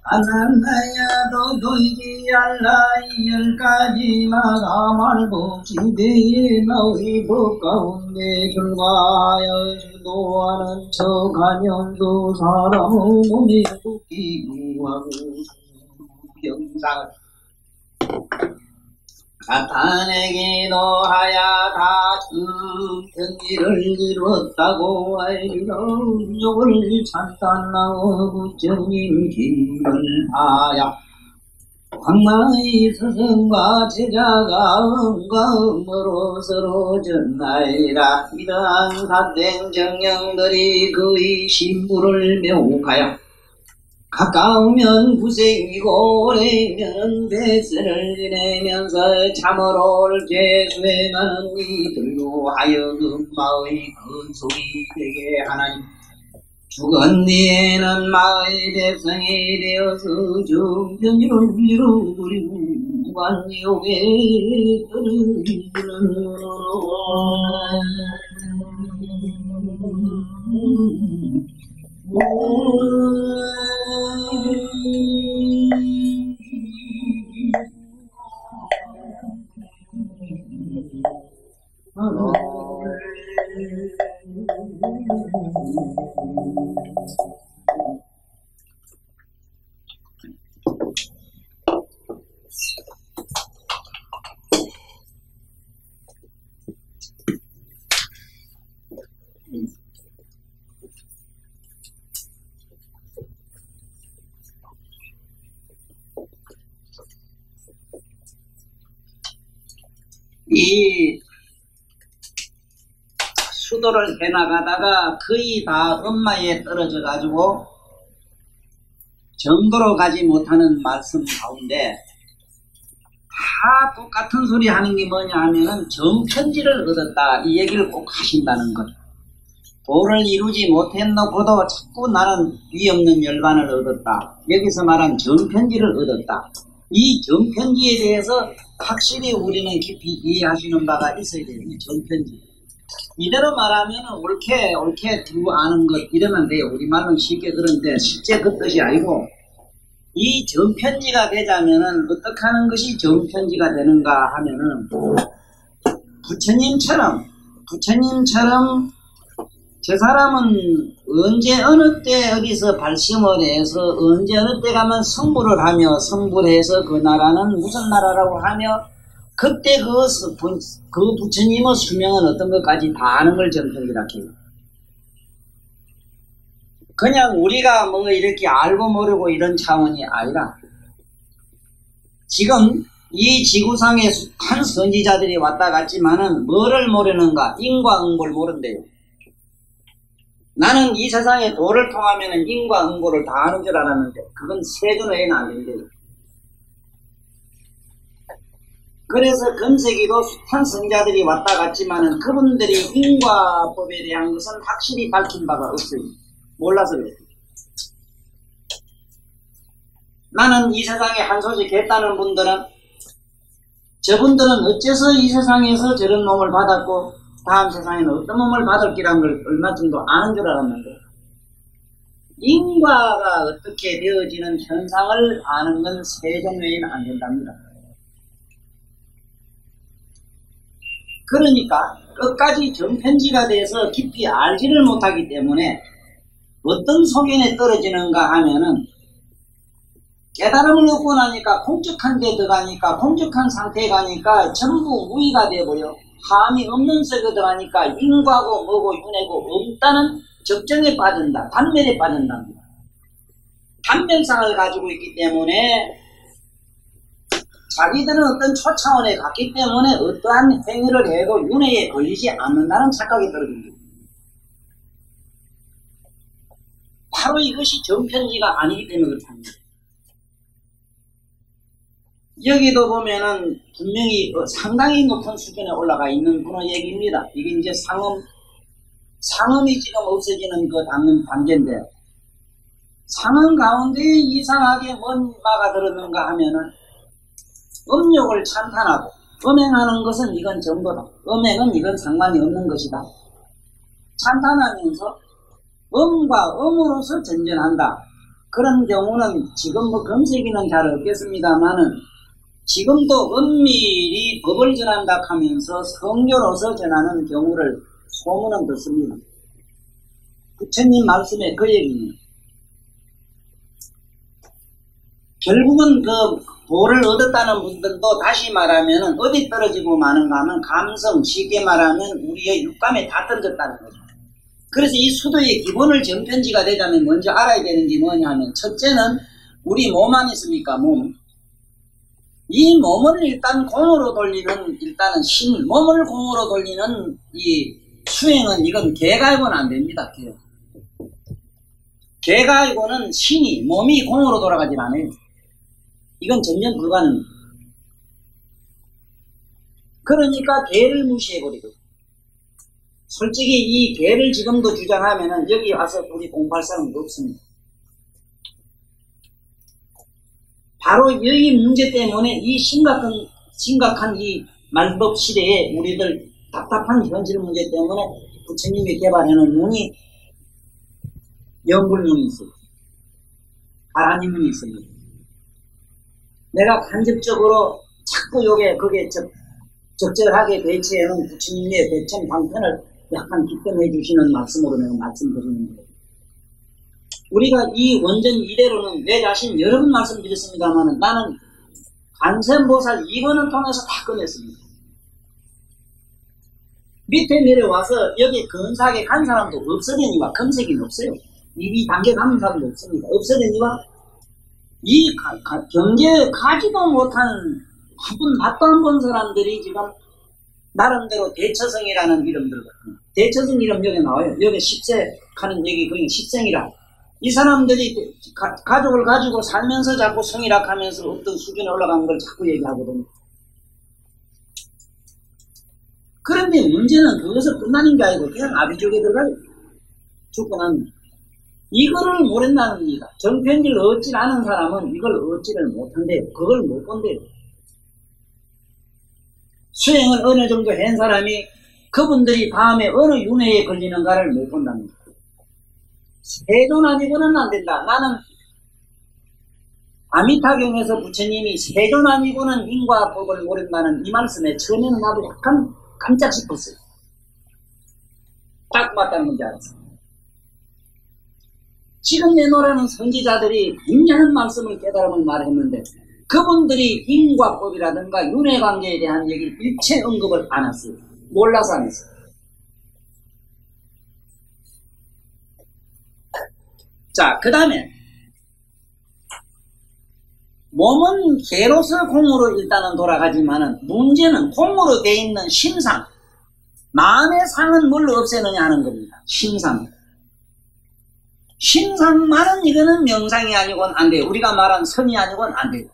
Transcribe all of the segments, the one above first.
아난나야도 돌기 알라이 열까지 마가 말고 지대에 너희 법 가운데 결과여 주도하는 척하면서 사람의 몸에 웃기고 병상을 사탄에게 노하야 다 정의를 이루었다고 알리라 욕을 찬탄하고 정인 길을 하야 황마의 스승과 제자가 음과 서로 전하리라. 이러한 사된 정령들이 그의 신부를 매혹하여 가까우면 구생이고 오래면 배세를 지내면서 참으로 옳게 수행하는 이들로 하여금 마의 근속이 되게 하나님 죽은 뒤에는 마의 백성이 되어서 정편이를 이루고 무관욕에 떨어지는 이 수도를 해나가다가 거의 다 엄마에 떨어져 가지고 정도로 가지 못하는 말씀 가운데 다 똑같은 소리 하는 게 뭐냐 하면은 정편지를 얻었다 이 얘기를 꼭 하신다는 것. 도를 이루지 못했놓고도 자꾸 나는 위없는 열반을 얻었다. 여기서 말한 정편지를 얻었다. 이 정편지에 대해서 확실히 우리는 깊이 이해하시는 바가 있어야 돼요. 이 정편지. 이대로 말하면 옳게 두고 아는 것 이러면 돼요. 우리말은 쉽게 그런데 실제 그 뜻이 아니고 이 정편지가 되자면은 어떻게 하는 것이 정편지가 되는가 하면은 부처님처럼 저 사람은 언제 어느 때 어디서 발심을 해서 언제 어느 때 가면 성불을 하며 성불해서 그 나라는 무슨 나라라고 하며 그때 그 부처님의 수명은 어떤 것까지 다 아는 걸 정편지라 해요. 그냥 우리가 뭐 이렇게 알고 모르고 이런 차원이 아니라 지금 이 지구상에 한 선지자들이 왔다 갔지만은 뭐를 모르는가? 인과 응보를 모른대요. 나는 이 세상에 도를 통하면은 인과 응보를 다 아는 줄 알았는데 그건 세존 외에는 안 된대요. 그래서 금세기도 숱한 성자들이 왔다 갔지만은 그분들이 인과법에 대한 것은 확실히 밝힌 바가 없어요. 몰라서 그래요. 나는 이 세상에 한 소식 했다는 분들은 저분들은 어째서 이 세상에서 저런 몸을 받았고 다음 세상에는 어떤 몸을 받을 기라는 걸 얼마 정도 아는 줄 알았는데 인과가 어떻게 되어지는 현상을 아는 건 세존 외에는 안 된답니다. 그러니까 끝까지 정편지가 돼서 깊이 알지를 못하기 때문에 어떤 소견에 떨어지는가 하면은 깨달음을 얻고 나니까 공적한 데 들어가니까 공적한 상태에 가니까 전부 무의가 돼버려. 함이 없는 속에 들어가니까 인과고 뭐고 윤회고 없다는 적정에 빠진다. 단멸에 빠진답니다. 단멸상을 가지고 있기 때문에 자기들은 어떤 초차원에 갔기 때문에 어떠한 행위를 해도 윤회에 걸리지 않는다는 착각이 떨어집니다. 바로 이것이 정편지가 아니기 때문에 그렇답니다. 여기도 보면은 분명히 상당히 높은 수준에 올라가 있는 그런 얘기입니다. 이게 이제 상음이 지금 없어지는 그 단계인데, 상음 가운데 이상하게 뭔 마가 들었는가 하면은, 음욕을 찬탄하고, 음행하는 것은 이건 정도다. 음행은 이건 상관이 없는 것이다. 찬탄하면서, 음과 음으로서 전전한다. 그런 경우는 지금 뭐 검색이는 잘 없겠습니다만은, 지금도 은밀히 법을 전한다 하면서 성교로서 전하는 경우를 소문은 듣습니다. 부처님 말씀에 그 얘기입니다. 결국은 그 도를 얻었다는 분들도 다시 말하면 어디 떨어지고 마는가 하면 감성, 쉽게 말하면 우리의 육감에 다 떨어졌다는 거죠. 그래서 이 수도의 기본을 정편지가 되자면 먼저 알아야 되는 게 뭐냐 하면, 첫째는 우리 몸 안에 있습니까? 몸. 이 몸을 일단 공으로 돌리는, 일단은 몸을 공으로 돌리는 이 수행은 이건 개가 알고는 안 됩니다. 개가 알고는 신이, 몸이 공으로 돌아가질 않아요. 이건 전면 불가능입니다. 그러니까 개를 무시해버리고, 솔직히 이 개를 지금도 주장하면은 여기 와서 우리 공부할 사람도 없습니다. 바로 이 문제 때문에 이 심각한 이 말법 시대에 우리들 답답한 현실 문제 때문에 부처님이 개발해놓은 눈이 영불눈이 있어요. 가라니 눈이 있습니다. 내가 간접적으로 자꾸 그게 적절하게 배치해놓은 부처님의 대천 방편을 약간 기점해 주시는 말씀으로 내가 말씀드리는 거예요. 우리가 이 원전 이대로는 내 자신 여러 번 말씀드렸습니다만 나는 관세음보살 2권을 통해서 다 끝냈습니다. 밑에 내려와서 여기 근사하게 간 사람도 없으려니와 검색이 없어요. 이 단계 가는 사람도 없습니다. 없으려니와 이 경계에 가지도 못한 한번 맛도 안 본 사람들이 지금 나름대로 대처성이라는 이름들 같은, 대처성 이름 여기 나와요. 여기 10세 하는 얘기 그게 10생이라. 이 사람들이 가족을 가지고 살면서 자꾸 성이락하면서 어떤 수준에 올라가는 걸 자꾸 얘기하거든요. 그런데 문제는 그것을 끝나는 게 아니고 그냥 아비족에 들어가요. 죽고 나면. 이거를 모른다는 겁니다. 정편지를 얻지 않은 사람은 이걸 얻지를 못한대요. 그걸 못 본대요. 수행을 어느 정도 한 사람이 그분들이 다음에 어느 윤회에 걸리는가를 못 본답니다. 세존 아니고는 안 된다. 나는 아미타경에서 부처님이 세존 아니고는 인과 법을 모른다는 이 말씀에 처음에는 나도 약간 깜짝 싶었어요. 딱 맞다는 건지 알았어요. 지금 내놓으라는 선지자들이 분명한 말씀을 깨달음을 말했는데 그분들이 인과법이라든가 윤회관계에 대한 얘기를 일체 언급을 안 했어요. 몰라서 안 했어요. 자, 그 다음에 몸은 개로서 공으로 일단은 돌아가지만은 문제는 공으로 돼 있는 심상, 마음의 상은 뭘로 없애느냐 하는 겁니다. 심상. 심상만은 이거는 명상이 아니고는 안 돼요. 우리가 말한 선이 아니고는 안 돼요.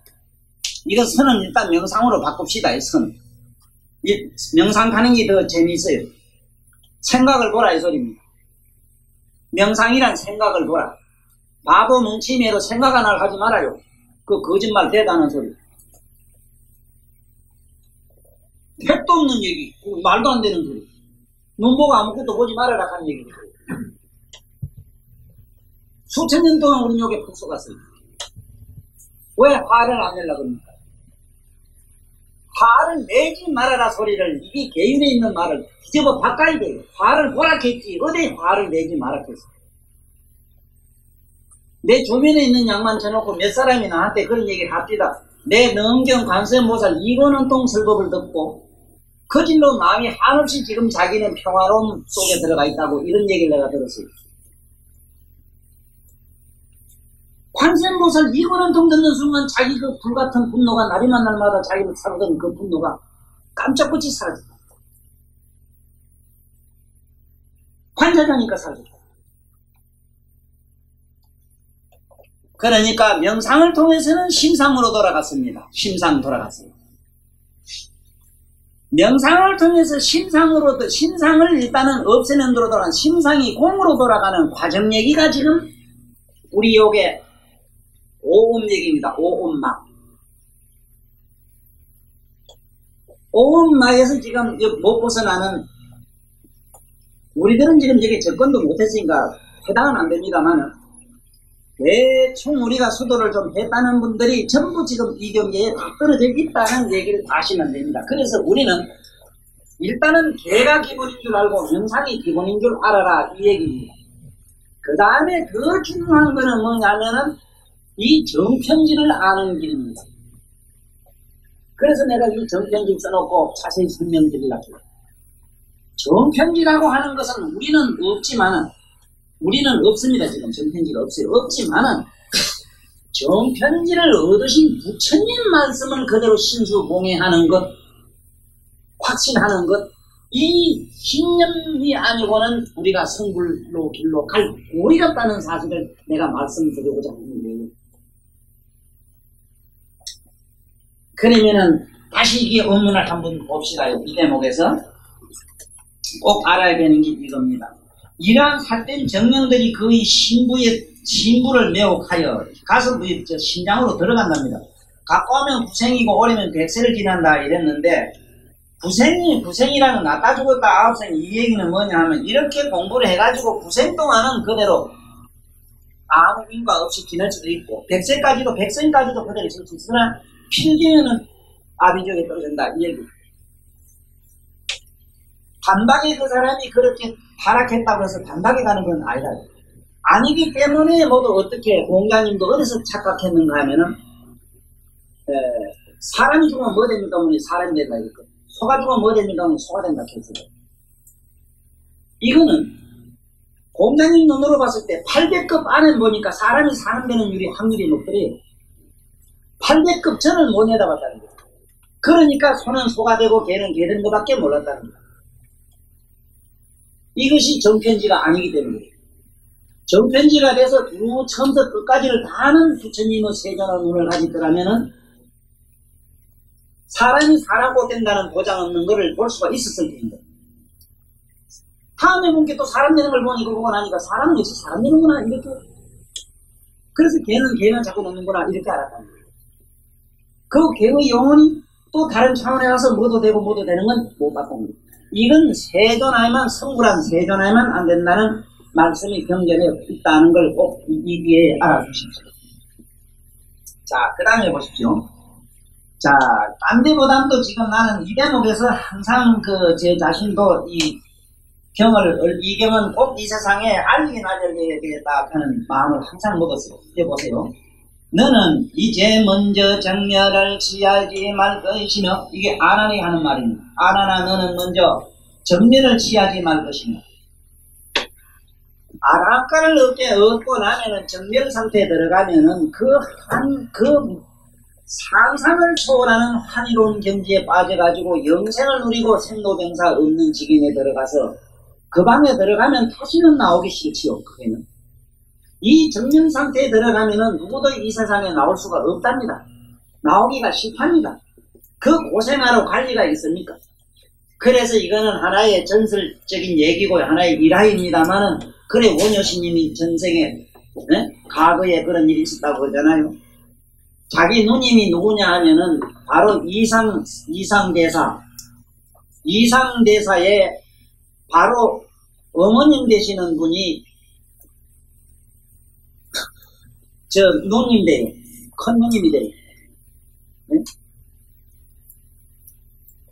이거 선은 일단 명상으로 바꿉시다. 이 선. 명상 하는 게 더 재미있어요. 생각을 보라 이 소리입니다. 명상이란 생각을 보라. 바보 뭉치매로 생각 하나를 하지 말아요. 그 거짓말 대단한 소리. 택도 없는 얘기. 말도 안 되는 소리. 눈 보고 아무것도 보지 말아라 하는 얘기죠. 수천 년 동안 우리 여기에 푹 속았어요. 왜 화를 안 내려고 합니까? 화를 내지 말아라 소리를, 이게 개인에 있는 말을 뒤집어 바꿔야 돼요. 화를 보라겠지. 어디 화를 내지 말았겠어. 내 주변에 있는 양만 쳐놓고 몇 사람이 나한테 그런 얘기를 합디다. 내 능경 관세음보살 이거는 똥설법을 듣고 거질로 마음이 한없이 지금 자기는 평화로움 속에 들어가 있다고 이런 얘기를 내가 들었어요. 관세음보살 이거는통 듣는 순간 자기 그 불같은 분노가 날이만 날마다 자기를 사르던 그 분노가 깜짝같이 사라졌다. 관자자니까 사라졌다. 그러니까 명상을 통해서는 심상으로 돌아갔습니다. 심상 돌아갔어요. 명상을 통해서 심상을 일단은 없애는 데로 돌아간 심상이 공으로 돌아가는 과정 얘기가 지금 우리 요게 오음 얘기입니다. 오음막. 오음막에서 지금 못 벗어나는 우리들은 지금 여기 접근도 못했으니까 해당은 안 됩니다만은 대충 우리가 수도를 좀 했다는 분들이 전부 지금 이 경계에 다 떨어져 있다는 얘기를 아시면 됩니다. 그래서 우리는 일단은 개가 기본인 줄 알고 명상이 기본인 줄 알아라 이 얘기입니다. 그 다음에 더 중요한 거는 뭐냐면은 이 정편지를 아는 길입니다. 그래서 내가 이 정편지 써놓고 자세히 설명드리려고 해요. 정편지라고 하는 것은 우리는 없지만은 우리는 없습니다. 지금 정편지가 없어요. 없지만은 정편지를 얻으신 부처님 말씀을 그대로 신수봉행하는 것, 확신하는 것, 이 신념이 아니고는 우리가 성불로 길로 갈 도리가 없다는 사실을 내가 말씀드리고자 하는 거예요. 그러면은 다시 이 원문을 한번 봅시다요. 이 대목에서 꼭 알아야 되는 게 이겁니다. 이러한 삿된 정령들이 거의 신부를 매혹하여 가서 심장으로 들어간답니다. 갖고 오면 부생이고 오래면 백세를 지난다 이랬는데 부생이라는 낳다 죽었다 아홉생 이 얘기는 뭐냐 하면 이렇게 공부를 해가지고 부생 동안은 그대로 아무 인과 없이 지낼 수도 있고 백세까지도 그대로 있을 수 있으나 필기에는 아비족에 떨어진다 이 얘기. 단박에 그 사람이 그렇게 타락했다고 해서 단박에 가는 건 아니다. 아니기 때문에 모두 어떻게 공자님도 어디서 착각했는가 하면은 사람이 죽으면 뭐 됩니까? 사람이 된다 이거. 소가 죽으면 뭐 됩니까? 소가 된다 했어요. 이거는 공자님 눈으로 봤을 때 800급 안에 보니까 사람이 사람 되는 확률이 높더래요. 800급 전을 못 내다봤다는 거예요. 그러니까 소는 소가 되고 개는 개 되는 것밖에 몰랐다는 거예요. 이것이 정편지가 아니기 때문에 정편지가 돼서 처음부터 끝까지를 다 아는 부처님의 세전한 눈을 가지더라면은 사람이 사람 못 된다는 보장 없는 것을 볼 수가 있었을 텐데 다음에 본 게 또 사람 되는 걸 보니 그러고 나니까 사람은 역시 사람 되는구나 이렇게 그래서 개는 자꾸 놓는구나 이렇게 알았다는 거예요. 그 개의 영혼이 또 다른 차원에 가서 뭐도 되고 뭐도 되는 건 못 봤다는 거예요. 이건 세존하에만 성불한 세존하에만 안 된다는 말씀이 경전에 있다는 걸 꼭 이기에 알아주십시오. 자, 그 다음에 보십시오. 자, 딴 데보다도 지금 나는 이 대목에서 항상 제 자신도 이 경은 꼭 이 세상에 알리긴 알려야 되겠다 하는 마음을 항상 먹었어요. 해보세요. 너는 이제 먼저 정멸을 취하지 말 것이며 이게 아난이 하는 말입니다. 아난아 너는 먼저 정멸을 취하지 말 것이며 아라카를 얻고 나면은 정멸 상태에 들어가면은 그 상상을 초월하는 환희로운 경지에 빠져가지고 영생을 누리고 생로병사 없는 지경에 들어가서 그 방에 들어가면 다시는 나오기 싫지요. 그게는 이 정면 상태에 들어가면은 누구도 이 세상에 나올 수가 없답니다. 나오기가 싫답니다. 그 고생하러 갈 리가 있습니까? 그래서 이거는 하나의 전설적인 얘기고 하나의 일화입니다만은 그래 원효신님이 전생에 과거에 그런 일이 있었다고 그러잖아요. 자기 누님이 누구냐 하면은 바로 이상대사의 바로 어머님 되시는 분이 저 누님 돼요. 큰 누님이 돼요. 네?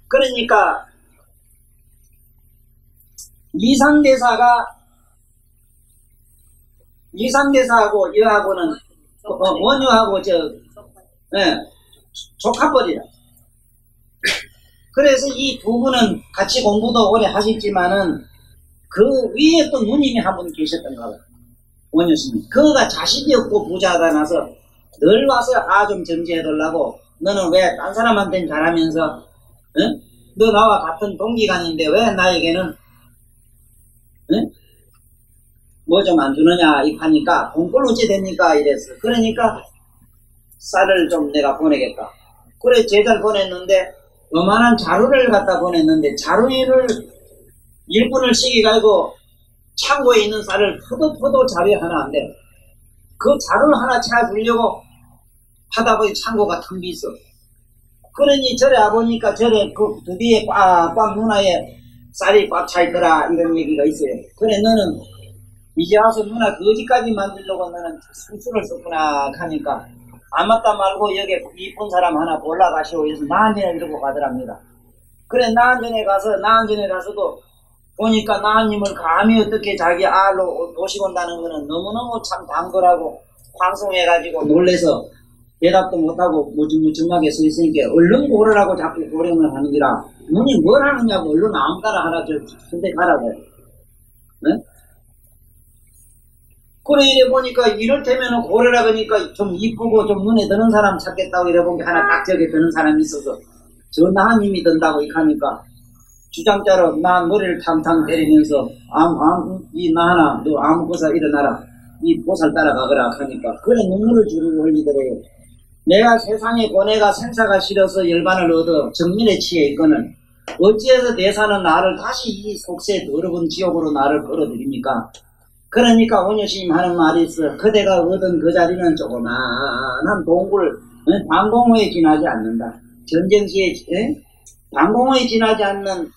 그러니까 이상대사하고 여하고는 원유하고 조카뻘이라. 그래서 이 두 분은 같이 공부도 오래 하셨지만은 그 위에 또 누님이 한 분 계셨던가 봐요. 원효스님. 그가 자식이 없고 부자하다 나서 늘 와서 좀 정지해달라고. 너는 왜 딴 사람한테는 잘하면서 응? 너 나와 같은 동기간인데 왜 나에게는 응? 뭐 좀 안 주느냐 이 하니까 돈벌 어찌 됩니까 이랬어. 그러니까 쌀을 좀 내가 보내겠다. 그래 제자를 보냈는데 요만한 자루를 갖다 보냈는데 자루를 일꾼을 시켜가지고 창고에 있는 쌀을 퍼도 자루에 하나 안 돼. 그 자루를 하나 채워주려고 하다 보니 창고가 텅 비있어. 그러니 절에 와보니까 절에 그 두디에 꽉 누나에 쌀이 꽉 차 있더라 이런 얘기가 있어요. 그래 너는 이제 와서 누나 거지까지 만들려고 너는 술수를 썼구나 하니까 안 맞다 말고 여기 이쁜 사람 하나 올라가시오 해서 나한전에 이러고 가더랍니다. 그래 나한전에 가서도 보니까 나한님을 감히 어떻게 자기 알로 모시곤다는 거는 너무너무 참 당돌하고 방송해가지고 놀래서 대답도 못하고 무증무증하게 서 있으니까 얼른 고르라고 자꾸 고령을 하는 기라. 너니 뭘 하느냐고 얼른 아무거나 하나 선택하라고. 네? 그래 이래 보니까 이럴테면 고르라 그러니까 좀 이쁘고 좀 눈에 드는 사람 찾겠다고 이래 보니까 하나 딱 저기 드는 사람이 있어서 저 나한님이 든다고 이렇게 하니까 주장자로 나 머리를 탕탕 때리면서 이 나하나 너 아무 거사 일어나라 이 보살 따라가거라 하니까 그래 눈물을 주르르 흘리더래요. 내가 세상에 고뇌가 생사가 싫어서 열반을 얻어 정민에 취해 있거늘 어찌해서 대사는 나를 다시 이 속세 더러운 지옥으로 나를 끌어들입니까? 그러니까 원효스님 하는 말이 있어. 그대가 얻은 그 자리는 조그만한 동굴 방공호에 지나지 않는다. 전쟁시에 방공호에 지나지 않는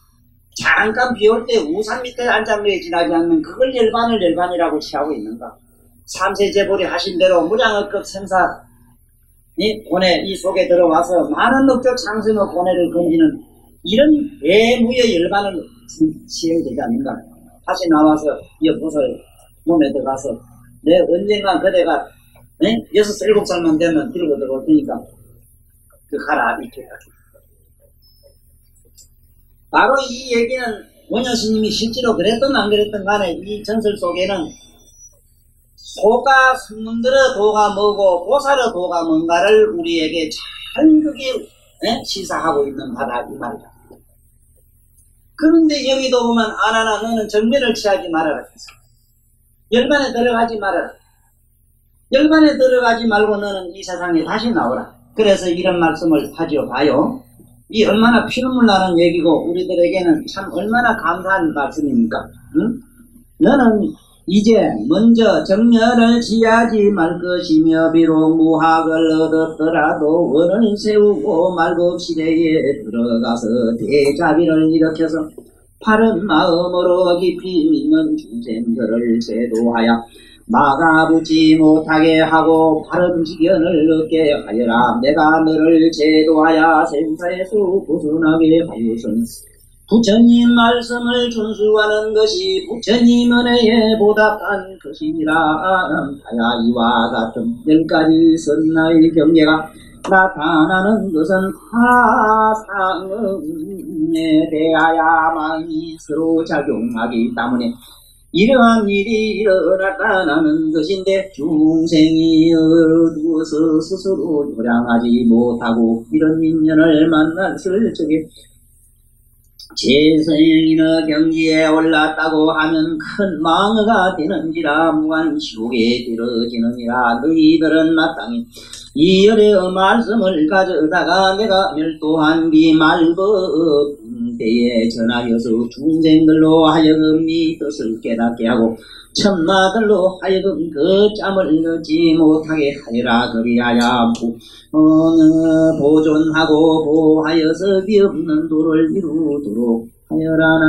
잠깐 비올 때 우산 밑에 앉아있는 지나지 않는 그걸 열반이라고 취하고 있는가. 삼세제불이 하신 대로 무량억급 생사 고뇌 이 속에 들어와서 많은 억적 창승의 고뇌를 건지는 이런 대무의 열반을 취해야 되지 않는가. 다시 나와서 옆옷을 몸에 들어가서 내 언젠가 그대가 6, 7살만 되면 들고 들어올 테니까 그 가라 이렇게 바로 이 얘기는 원효스님이 실제로 그랬든 안 그랬든 간에 이 전설 속에는 소가 성문들의 도가 뭐고 보살의 도가 뭔가를 우리에게 잘 그게 시사하고 있는 바다 이 말이다. 그런데 여기도 보면 아나나 너는 정면을 취하지 말아라 했어. 열반에 들어가지 말아라. 열반에 들어가지 말고 너는 이 세상에 다시 나오라. 그래서 이런 말씀을 하지요. 봐요. 이 얼마나 피눈물 나는 얘기고 우리들에게는 참 얼마나 감사한 말씀입니까? 응? 너는 이제 먼저 정면을 취하지 말 것이며 비록 무학을 얻었더라도 원을 세우고 말급시대에 들어가서 대자비를 일으켜서 바른 마음으로 깊이 믿는 중생들을 제도하여 막아붙지 못하게 하고 바른 지견을 얻게 하여라. 내가 너를 제도하여 생사에서 벗어나게 하여선 부처님 말씀을 준수하는 것이 부처님 은혜에 보답한 것이니라. 하야 이와 같은 10가지 선나의 경계가 나타나는 것은 화상에 대하여만이 서로 작용하기 때문에 이러한 일이 일어났다는 것인데 중생이 어두워서 스스로 요량하지 못하고 이런 인연을 만났을 적에 재성인의 경지에 올랐다고 하면 큰 망어가 되는지라 무한시옥에 들어지느니라. 너희들은 마땅히 이 열의 말씀을 가져다가 내가 멸도한 비 말법 때에 전하여서 중생들로 하여금 이 뜻을 깨닫게 하고 천마들로 하여금 그 짬을 넣지 못하게 하여라. 그리하여 보존하고 보호하여서 비없는 도를 이루도록 하여라나.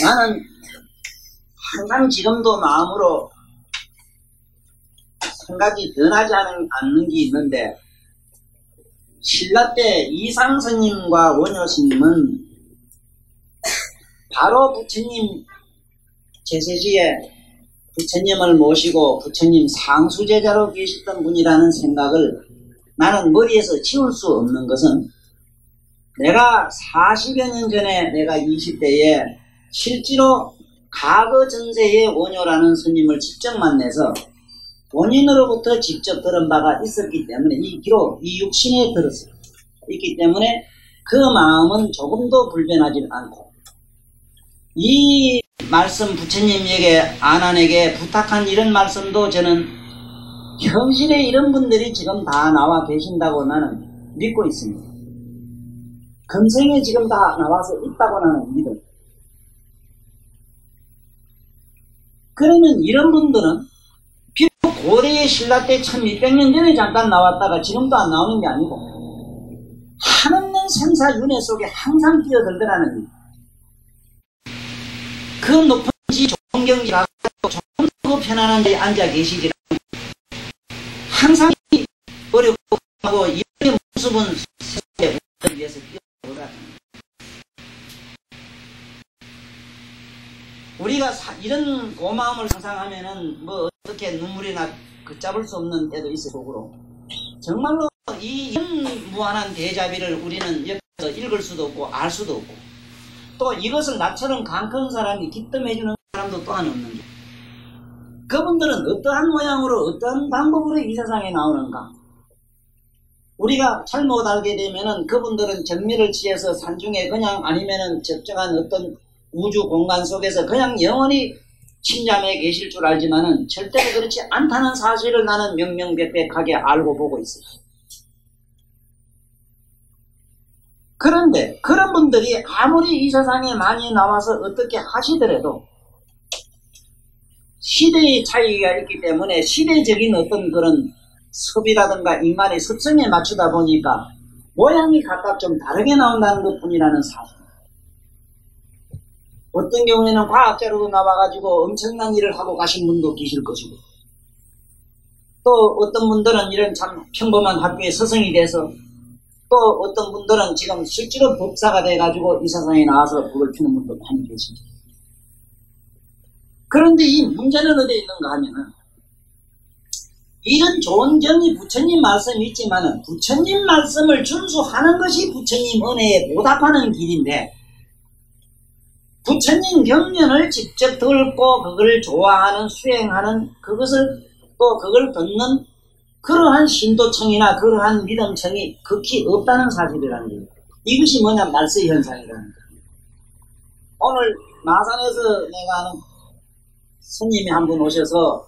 나는 항상 지금도 마음으로 생각이 변하지 않는 게 있는데, 신라 때 이상스님과 원효스님은 바로 부처님 제세시에 부처님을 모시고 부처님 상수제자로 계셨던 분이라는 생각을 나는 머리에서 지울 수 없는 것은, 내가 40여 년 전에 내가 20대에 실제로 과거 전세의 원효라는 스님을 직접 만나서 본인으로부터 직접 들은 바가 있었기 때문에, 이 기록, 이 육신에 들었어요. 있기 때문에 그 마음은 조금도 불변하지 않고, 이 말씀 부처님에게 아난에게 부탁한 이런 말씀도 저는 현실에 이런 분들이 지금 다 나와 계신다고 나는 믿고 있습니다. 금생에 지금 다 나와서 있다고 나는 믿어요. 그러면 이런 분들은 비록 고대의 신라 때 1600년 전에 잠깐 나왔다가 지금도 안 나오는 게 아니고 한없는 생사윤회 속에 항상 뛰어들더라는 거예요. 그 높은 지 좋은 경지 가고 조금 더 편안한 데에 앉아 계시지, 항상 어렵고 하고 이런 모습은 세상에 위해서 뛰어오라. 우리가 이런 고마움을 상상하면은 뭐 어떻게 눈물이나 걷잡을 수 없는 때도 있을 거고, 정말로 이런 무한한 대자비를 우리는 옆에서 읽을 수도 없고 알 수도 없고, 또 이것을 나처럼 강 큰 사람이 기뜸해주는 사람도 또한 없는 게, 그분들은 어떠한 모양으로 어떠한 방법으로 이 세상에 나오는가, 우리가 잘못 알게 되면은 그분들은 정미를 취해서 산중에 그냥, 아니면은 적정한 어떤 우주 공간 속에서 그냥 영원히 침잠해 계실 줄 알지만은 절대로 그렇지 않다는 사실을 나는 명명백백하게 알고 보고 있어요. 그런데 그런 분들이 아무리 이 세상에 많이 나와서 어떻게 하시더라도 시대의 차이가 있기 때문에 시대적인 어떤 그런 섭이라든가 인간의 습성에 맞추다 보니까 모양이 각각 좀 다르게 나온다는 것 뿐이라는 사실. 어떤 경우에는 과학자로도 나와가지고 엄청난 일을 하고 가신 분도 계실 것이고, 또 어떤 분들은 이런 참 평범한 학교에 스승이 돼서, 또 어떤 분들은 지금 실제로 법사가 돼가지고 이 세상에 나와서 법을 피는 분도 많이 계십니다. 그런데 이 문제는 어디에 있는가 하면은, 이런 좋은 경이 부처님 말씀이 있지만은 부처님 말씀을 준수하는 것이 부처님 은혜에 보답하는 길인데, 부처님 경전을 직접 듣고 그걸 좋아하는, 수행하는, 그것을 또 그걸 듣는 그러한 신도청이나 그러한 믿음청이 극히 없다는 사실이라는 거예요. 이것이 뭐냐, 말세 현상이라는 거예요. 오늘 마산에서 내가 아는 스님이 한 분 오셔서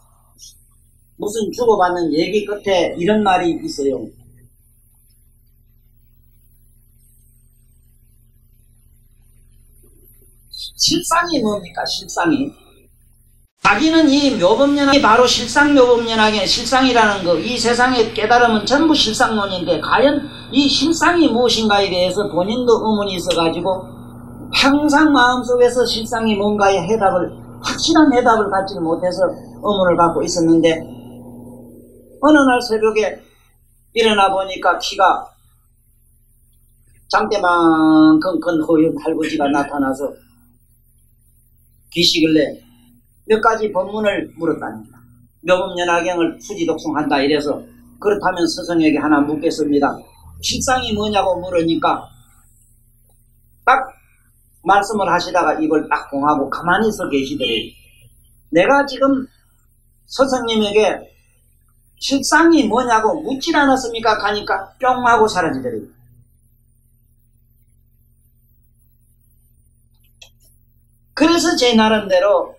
무슨 주고받는 얘기 끝에 이런 말이 있어요. 실상이 뭡니까? 실상이, 자기는 이 묘법연학이 바로 실상묘법연학의 실상이라는 거, 이 세상의 깨달음은 전부 실상론인데 과연 이 실상이 무엇인가에 대해서 본인도 의문이 있어가지고 항상 마음속에서 실상이 뭔가의 확실한 해답을 갖지 못해서 의문을 갖고 있었는데, 어느 날 새벽에 일어나 보니까 키가 장대만큼 큰 허연 할아버지가 나타나서 계시길래 몇 가지 법문을 물었답니다. 묘법연화경을 수지독송한다 이래서, 그렇다면 스승에게 하나 묻겠습니다. 실상이 뭐냐고 물으니까 딱 말씀을 하시다가 이걸 딱 공하고 가만히 서 계시더래요. 내가 지금 스승님에게 실상이 뭐냐고 묻질 않았습니까? 가니까 뿅 하고 사라지더래요. 그래서 제 나름대로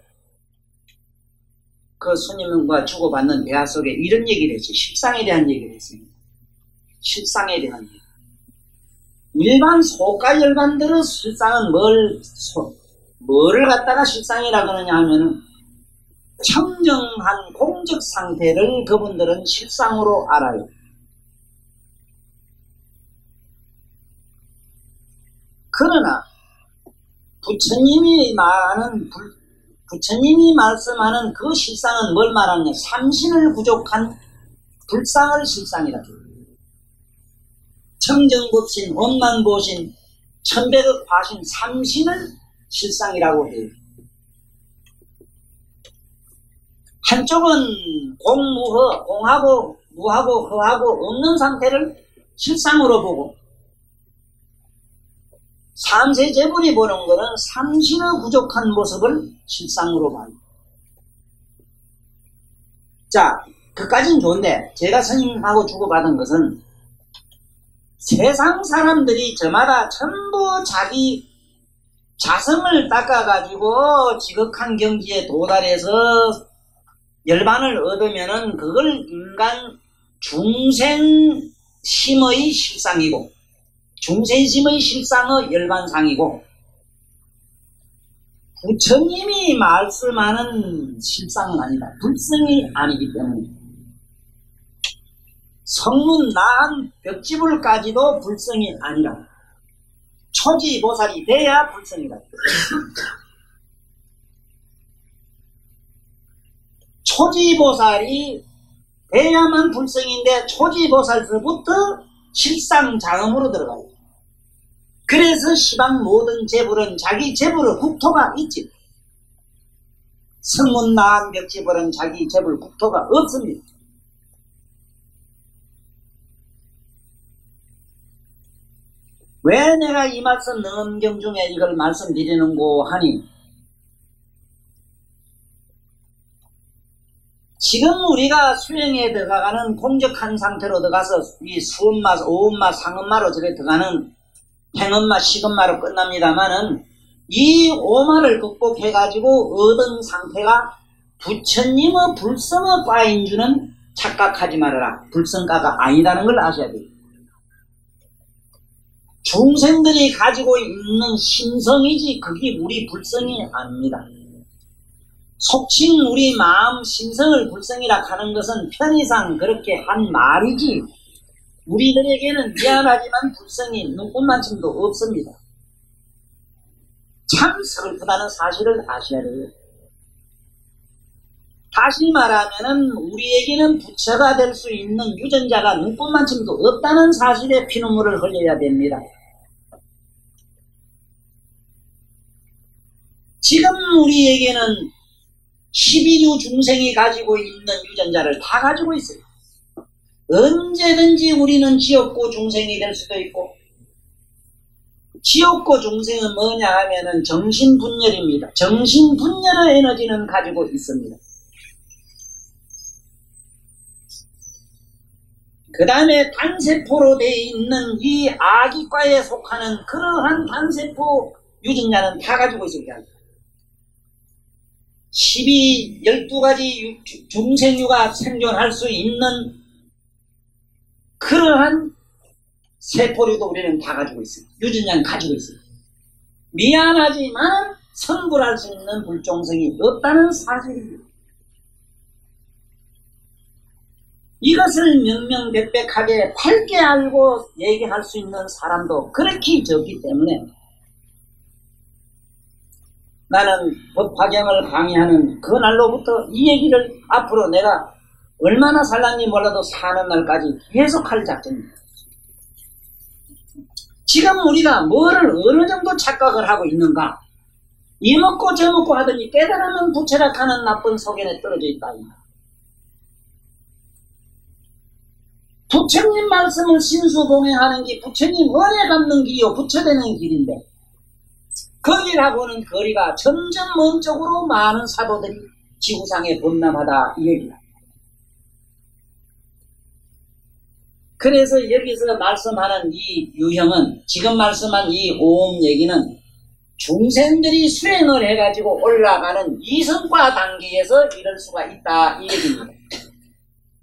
그 스님과 주고받는 대화 속에 이런 얘기를 했어요. 실상에 대한 얘기를 했습니다. 실상에 대한 얘기. 일반 소가열반들의 실상은 뭐를 갖다가 실상이라고 하느냐 하면은 청정한 공적 상태를 그분들은 실상으로 알아요. 그러나 부처님이 말씀하는 그 실상은 뭘 말하느냐, 삼신을 부족한 불상을 실상이라 해요. 청정법신, 원만보신, 천백의 과신, 삼신을 실상이라고 해요. 한쪽은 공무허, 공하고 무하고 허하고 없는 상태를 실상으로 보고, 삼세제불이 보는 것은 삼신의 부족한 모습을 실상으로 봐요. 자, 그까진 좋은데 제가 스님하고 주고받은 것은 세상 사람들이 저마다 전부 자기 자성을 닦아가지고 지극한 경지에 도달해서 열반을 얻으면은 그걸 인간 중생심의 실상이고, 중생심의 실상의 열반상이고, 부처님이 말씀하는 실상은 아니다. 불성이 아니기 때문에. 성문 나한 벽지불까지도 불성이 아니라 초지보살이 돼야 불성이다. 초지보살이 돼야만 불성인데 초지보살서부터 실상자음으로 들어가요. 그래서 시방 모든 재불은 자기 재불의 국토가 있지. 성문 나한 벽지불은 자기 재불 국토가 없습니다. 왜 내가 이 말씀 능엄경 중에 이걸 말씀드리는고 하니, 지금 우리가 수행에 들어가는 공적한 상태로 들어가서 이 수엄마, 오엄마, 상엄마로 저래 들어가는 행엄마, 식엄마로 끝납니다만은 이 오마를 극복해가지고 얻은 상태가 부처님의 불성의 과인 줄은 착각하지 말아라. 불성과가 아니다는 걸 아셔야 돼요. 중생들이 가지고 있는 심성이지 그게 우리 불성이 아닙니다. 속칭 우리 마음 심성을 불성이라 하는 것은 편의상 그렇게 한 말이지 우리들에게는 미안하지만 불성이 눈꽃만큼도 없습니다. 참 슬프다는 사실을 아셔야 돼요. 다시 말하면은 우리에게는 부처가 될 수 있는 유전자가 눈꽃만큼도 없다는 사실에 피눈물을 흘려야 됩니다. 지금 우리에게는 11유 중생이 가지고 있는 유전자를 다 가지고 있어요. 언제든지 우리는 지옥고 중생이 될 수도 있고, 지옥고 중생은 뭐냐 하면은 정신분열입니다. 정신분열의 에너지는 가지고 있습니다. 그 다음에 단세포로 되어 있는 이 아기과에 속하는 그러한 단세포 유전자는 다 가지고 있습니다. 12가지 중생류가 생존할 수 있는 그러한 세포류도 우리는 다 가지고 있어요. 유전자는 가지고 있어요. 미안하지만 선불할 수 있는 불종성이 없다는 사실입니다. 이것을 명명백백하게 밝게 알고 얘기할 수 있는 사람도 그렇게 적기 때문에 나는 법화경을 강의하는 그날로부터 이 얘기를 앞으로 내가 얼마나 살란지 몰라도 사는 날까지 계속할 작정입니다. 지금 우리가 뭐를 어느 정도 착각을 하고 있는가? 이 먹고 저 먹고 하더니 깨달으면 부처락하는 나쁜 속연에 떨어져 있다. 부처님 말씀을 신수봉행하는 게 부처님 은혜 갚는 길이요 부처되는 길인데 거기하고는 거리가 점점 먼 쪽으로 많은 사도들이 지구상에 범람하다 이 얘기다. 그래서 여기서 말씀하는 이 유형은 지금 말씀한 이 오음 얘기는 중생들이 수행을 해가지고 올라가는 이성과 단계에서 이럴 수가 있다 이 얘기입니다.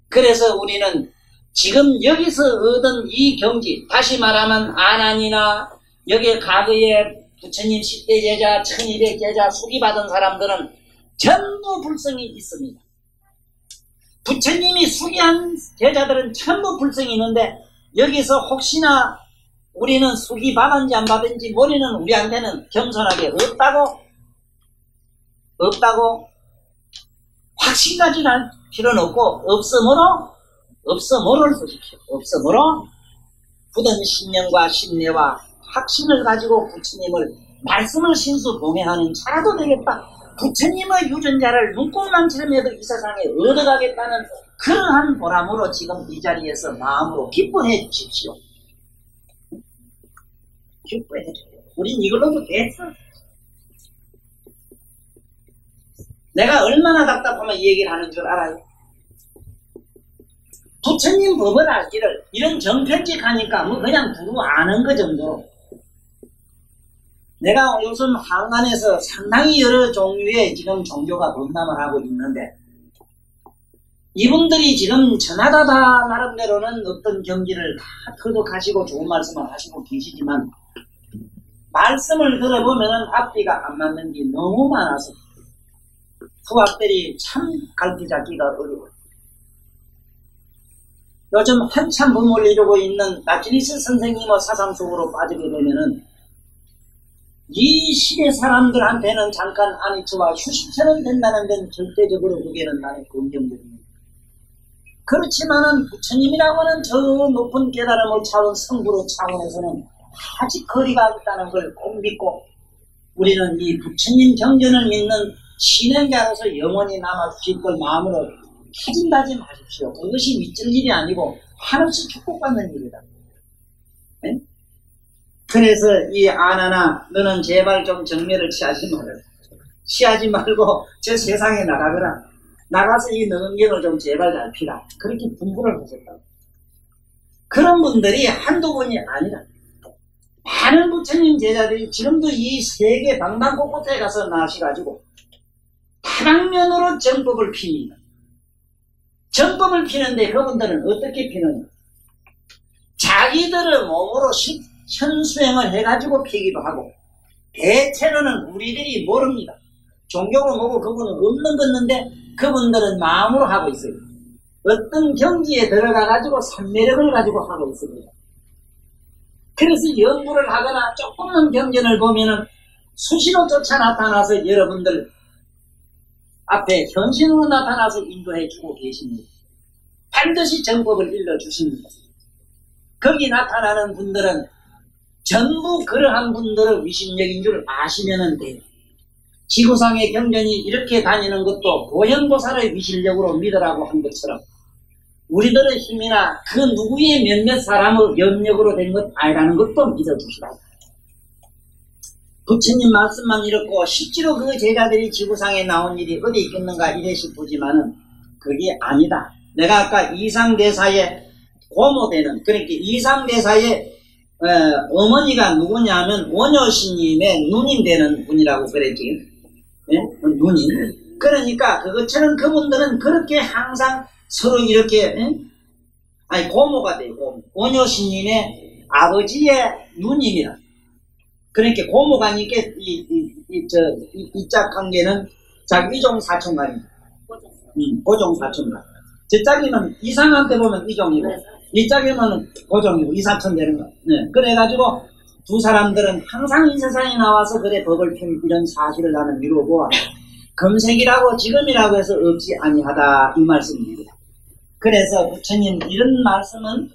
그래서 우리는 지금 여기서 얻은 이 경지, 다시 말하면 안안이나 여기에 과거에 부처님 10대 제자, 1200 제자 수기받은 사람들은 전부 불성이 있습니다. 부처님이 수기한 제자들은 전부 불성이 있는데 여기서 혹시나 우리는 수기받은지 안 받은지 모르는 우리한테는 겸손하게 없다고 확신까지는 할 필요는 없고 없으므로를 쓰십시오. 없으므로 굳은 신념과 신뢰와 확신을 가지고 부처님을 말씀을 신수봉해하는 자라도 되겠다. 부처님의 유전자를 눈꼽만치름에도 이 세상에 얻어가겠다는 그러한 보람으로 지금 이 자리에서 마음으로 기뻐해 주십시오. 기뻐해 주십시오. 우린 이걸로도 됐어. 내가 얼마나 답답하면 이 얘기를 하는 줄 알아요? 부처님 법을 알기를 이런 정편집 하니까 뭐 그냥 두루 아는 거 정도. 내가 요즘 한간에서 상당히 여러 종류의 지금 종교가 범람을 하고 있는데 이분들이 지금 전하다다 나름대로는 어떤 경지를 다 터득하시고 좋은 말씀을 하시고 계시지만 말씀을 들어보면은 앞뒤가 안 맞는 게 너무 많아서 후학들이 참 갈피 잡기가 어려워요. 요즘 한참 붐을 이루고 있는 나치니스 선생님의 사상 속으로 빠지게 되면은 이 시대 사람들한테는 잠깐 안익수와 휴식처럼 된다는 데는 절대적으로 그게는 나의 긍정적입니다. 그렇지만은 부처님이라고 하는 저 높은 깨달음을 차원 성부로 차원에서는 아직 거리가 있다는 걸 꼭 믿고 우리는 이 부처님 경전을 믿는 신행자로서 영원히 남아주실 걸 마음으로 다짐하십시오. 그것이 믿을 일이 아니고 한없이 축복받는 일이다. 네? 그래서 이 아나나 너는 제발 좀 정멸을 취하지 말아라. 취하지 말고 저 세상에 나가거라. 나가서 이 능경을 좀 제발 잘 피라. 그렇게 분부를 하셨다. 그런 분들이 한두 분이 아니라 많은 부처님 제자들이 지금도 이 세계 방방곳곳에 가서 나시가지고 다방면으로 정법을 핍니다. 정법을 피는데 그분들은 어떻게 피느냐? 자기들의 몸으로 현수행을 해가지고 피기도 하고 대체로는 우리들이 모릅니다. 종교로 보고 그분은 없는 건데 그분들은 마음으로 하고 있어요. 어떤 경지에 들어가가지고 산매력을 가지고 하고 있습니다. 그래서 연구를 하거나 조금은 경전을 보면은 수시로 쫓아 나타나서 여러분들 앞에 현신으로 나타나서 인도해 주고 계십니다. 반드시 정법을 일러주십니다. 거기 나타나는 분들은 전부 그러한 분들의 위신력인 줄 아시면 돼요. 지구상의 경전이 이렇게 다니는 것도 보현보살의 위신력으로 믿으라고 한 것처럼 우리들의 힘이나 그 누구의 몇몇 사람의 염력으로 된 것 아니라는 것도 믿어주시라. 부처님 말씀만 이렇고 실제로 그 제자들이 지구상에 나온 일이 어디 있겠는가 이래 싶으지만은 그게 아니다. 내가 아까 이상대사의 고모되는 그러니까 이상대사의 어머니가 누구냐면 원효스님의 누님 되는 분이라고 그랬지. 예? 누님. 그러니까 그것처럼 그분들은 그렇게 항상 서로 이렇게 아니 고모가 되고 원효스님의 아버지의 누님이라. 그러니까 고모가니까 이 짝 관계는 이종 사촌간입니다. 고종 사촌간. 저 짝이면 이상한테 보면 이종이고 이 짝이면 고종이고 이사촌 되는 거. 네. 그래가지고 두 사람들은 항상 이 세상에 나와서 그래 법을 핀 이런 사실을 나는 미루고 금생이라고 지금이라고 해서 없지 아니하다 이 말씀입니다. 그래서 부처님 이런 말씀은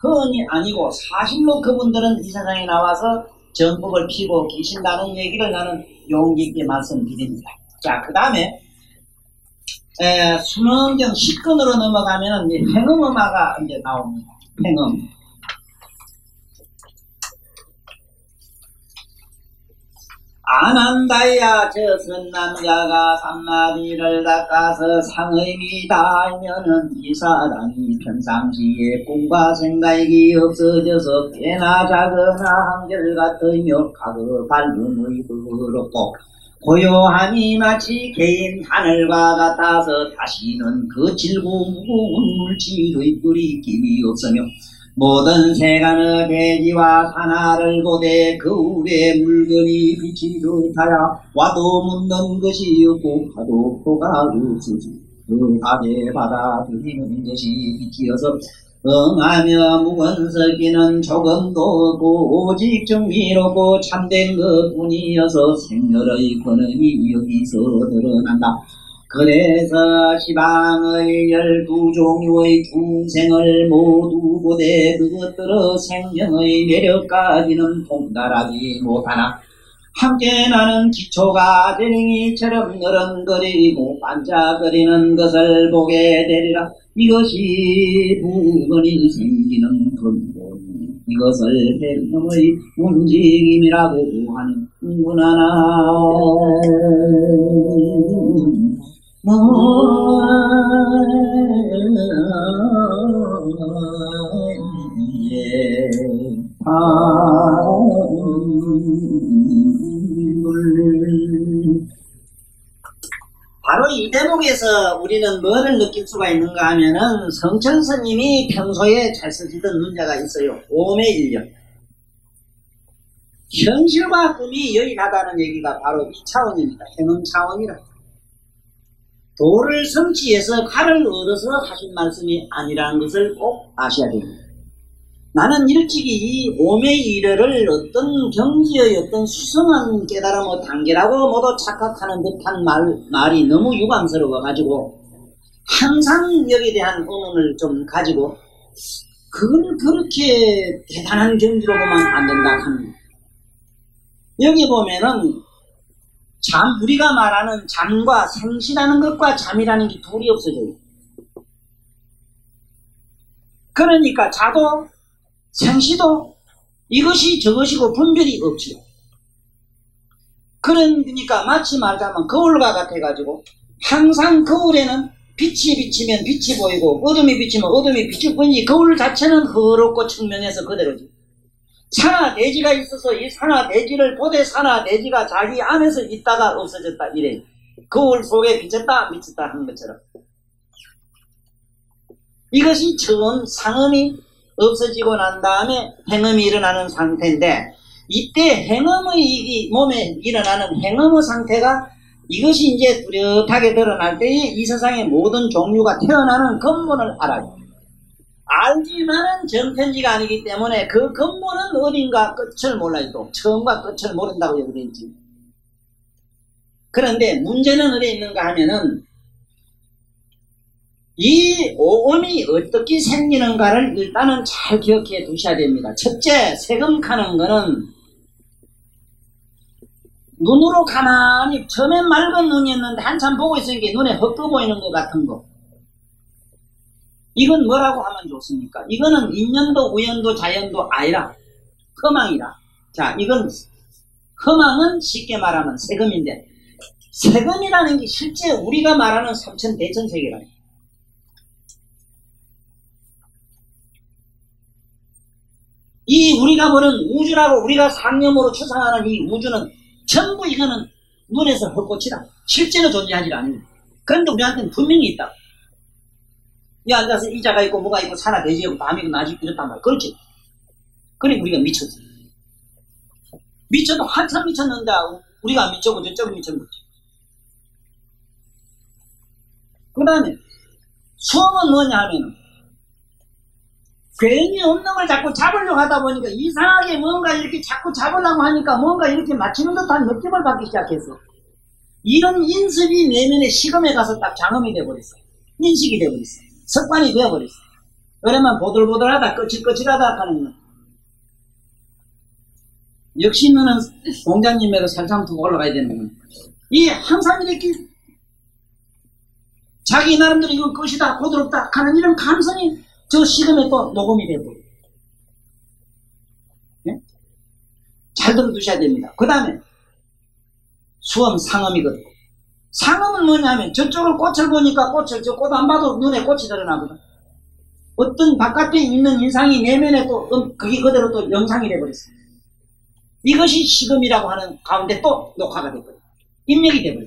허언이 아니고 사실로 그분들은 이 세상에 나와서 정법을 피고 계신다는 얘기를 나는 용기 있게 말씀드립니다. 자, 그 다음에 순원경 10근으로 넘어가면은 행음음화가 이제 나옵니다. 행음. 아난다야 저 선남자가 산마디를 닦아서 상의미다 하면은 이 사람이 평상시에 꿈과 생각이 없어져서 꽤나 작으나 한결같으며 가그 밝음의 부럽고 고요함이 마치 개인 하늘과 같아서 다시는 그 질고 무거운 물질의 뿌리낌이 없으며 모든 세간의 대지와 산하를 고대 그 위에 물건이 빛이 좋다야 와도 묻는 것이 없고 파도 포가 없으지 그하게 받아들이는 것이 빛이어서 응하며 묵은서기는 조금도 없고 오직 정의롭고 참된 것뿐이어서 생멸의 권음이 여기서 드러난다. 그래서 시방의 12종류의 중생을 모두 보되 그것들의 생명의 매력까지는 통달하지 못하나 함께 나는 기초가 대링이처럼 너른거리고 반짝거리는 것을 보게 되리라. 이것이 부건이 생기는 근본, 이것을 헬름의 움직임이라고 하는구나. 바로 이 대목에서 우리는 뭐를 느낄 수가 있는가 하면은 성철 스님이 평소에 잘 쓰시던 문자가 있어요. 오매일력. 현실과 꿈이 여일하다는 얘기가 바로 이 차원입니다. 행음 차원이라. 도를 성취해서 칼을 얻어서 하신 말씀이 아니라는 것을 꼭 아셔야 됩니다. 나는 일찍이 이 오매일혈을 어떤 경지의 어떤 수성한 깨달음의 단계라고 모두 착각하는 듯한 말이 너무 유감스러워가지고 항상 여기에 대한 의문을 좀 가지고 그걸 그렇게 대단한 경지로 보면 안 된다 하는. 여기 보면은 우리가 말하는 잠과 생시라는 것과 잠이라는 게 둘이 없어져요. 그러니까 자도 생시도 이것이 저것이고 분별이 없죠. 그러니까 마치 말하자면 거울과 같아가지고 항상 거울에는 빛이 비치면 빛이 보이고 어둠이 비치면 어둠이 빛이 보이니 거울 자체는 허롭고 측면에서 그대로지. 산화대지가 있어서 이 산화대지를 보되 산화대지가 자기 안에서 있다가 없어졌다 이래. 거울 속에 비쳤다 비쳤다 하는 것처럼 이것이 처음 상음이 없어지고 난 다음에 행음이 일어나는 상태인데, 이때 행음의 이 몸에 일어나는 행음의 상태가 이것이 이제 뚜렷하게 드러날 때에 이 세상의 모든 종류가 태어나는 근본을 알아요. 알지만은 정편지가 아니기 때문에 그 근본은 어딘가 끝을 몰라요. 또 처음과 끝을 모른다고 여기 있지. 그런데 문제는 어디 있는가 하면은 이 오음이 어떻게 생기는가를 일단은 잘 기억해 두셔야 됩니다. 첫째, 세금카는 거는 눈으로 가만히 처음엔 맑은 눈이었는데 한참 보고 있으니까 눈에 헛거 보이는 것 같은 거. 이건 뭐라고 하면 좋습니까? 이거는 인연도 우연도 자연도 아니라 허망이라. 자, 이건 허망은 쉽게 말하면 세금인데, 세금이라는 게 실제 우리가 말하는 삼천대천세계라. 이 우리가 보는 우주라고 우리가 상념으로 추상하는 이 우주는 전부 이거는 눈에서 헛꽃이라. 실제로 존재하지 않아요. 그런데 우리한테는 분명히 있다. 이 앉아서 이자가 있고 뭐가 있고 산하 대지하고 밤이고 낮이 이렇단 말이야. 그렇지. 그러니까 우리가 미쳤어. 미쳐도 한참 미쳤는데 우리가 안 미쳤고 저쪽은 미쳤는지. 그 다음에 수험은 뭐냐 하면은 괜히 없는 걸 자꾸 잡으려고 하다 보니까 이상하게 뭔가 이렇게 자꾸 잡으려고 하니까 뭔가 이렇게 맞추는 듯한 느낌을 받기 시작했어. 이런 인습이 내면의 시금에 가서 딱 장엄이 돼버렸어. 인식이 돼버렸어. 습관이 되어버렸어. 그러면 보들보들하다 거칠거칠하다 하는 거. 역시 너는 공장님에도 살참 두고 올라가야 되는 거야. 이 항상 이렇게 자기 나름대로 이건 것이다 고드럽다 하는 이런 감성이 저 시금에 또 녹음이 되고. 네? 잘 들어두셔야 됩니다. 그 다음에 수험 상음이거든. 상음은 뭐냐면 저쪽을 꽃을 보니까 꽃을 저 꽃 안 봐도 눈에 꽃이 드러나거든. 어떤 바깥에 있는 인상이 내면에 또 그게 그대로 또 영상이 돼버렸어. 이것이 시금이라고 하는 가운데 또 녹화가 돼버려. 입력이 돼버려.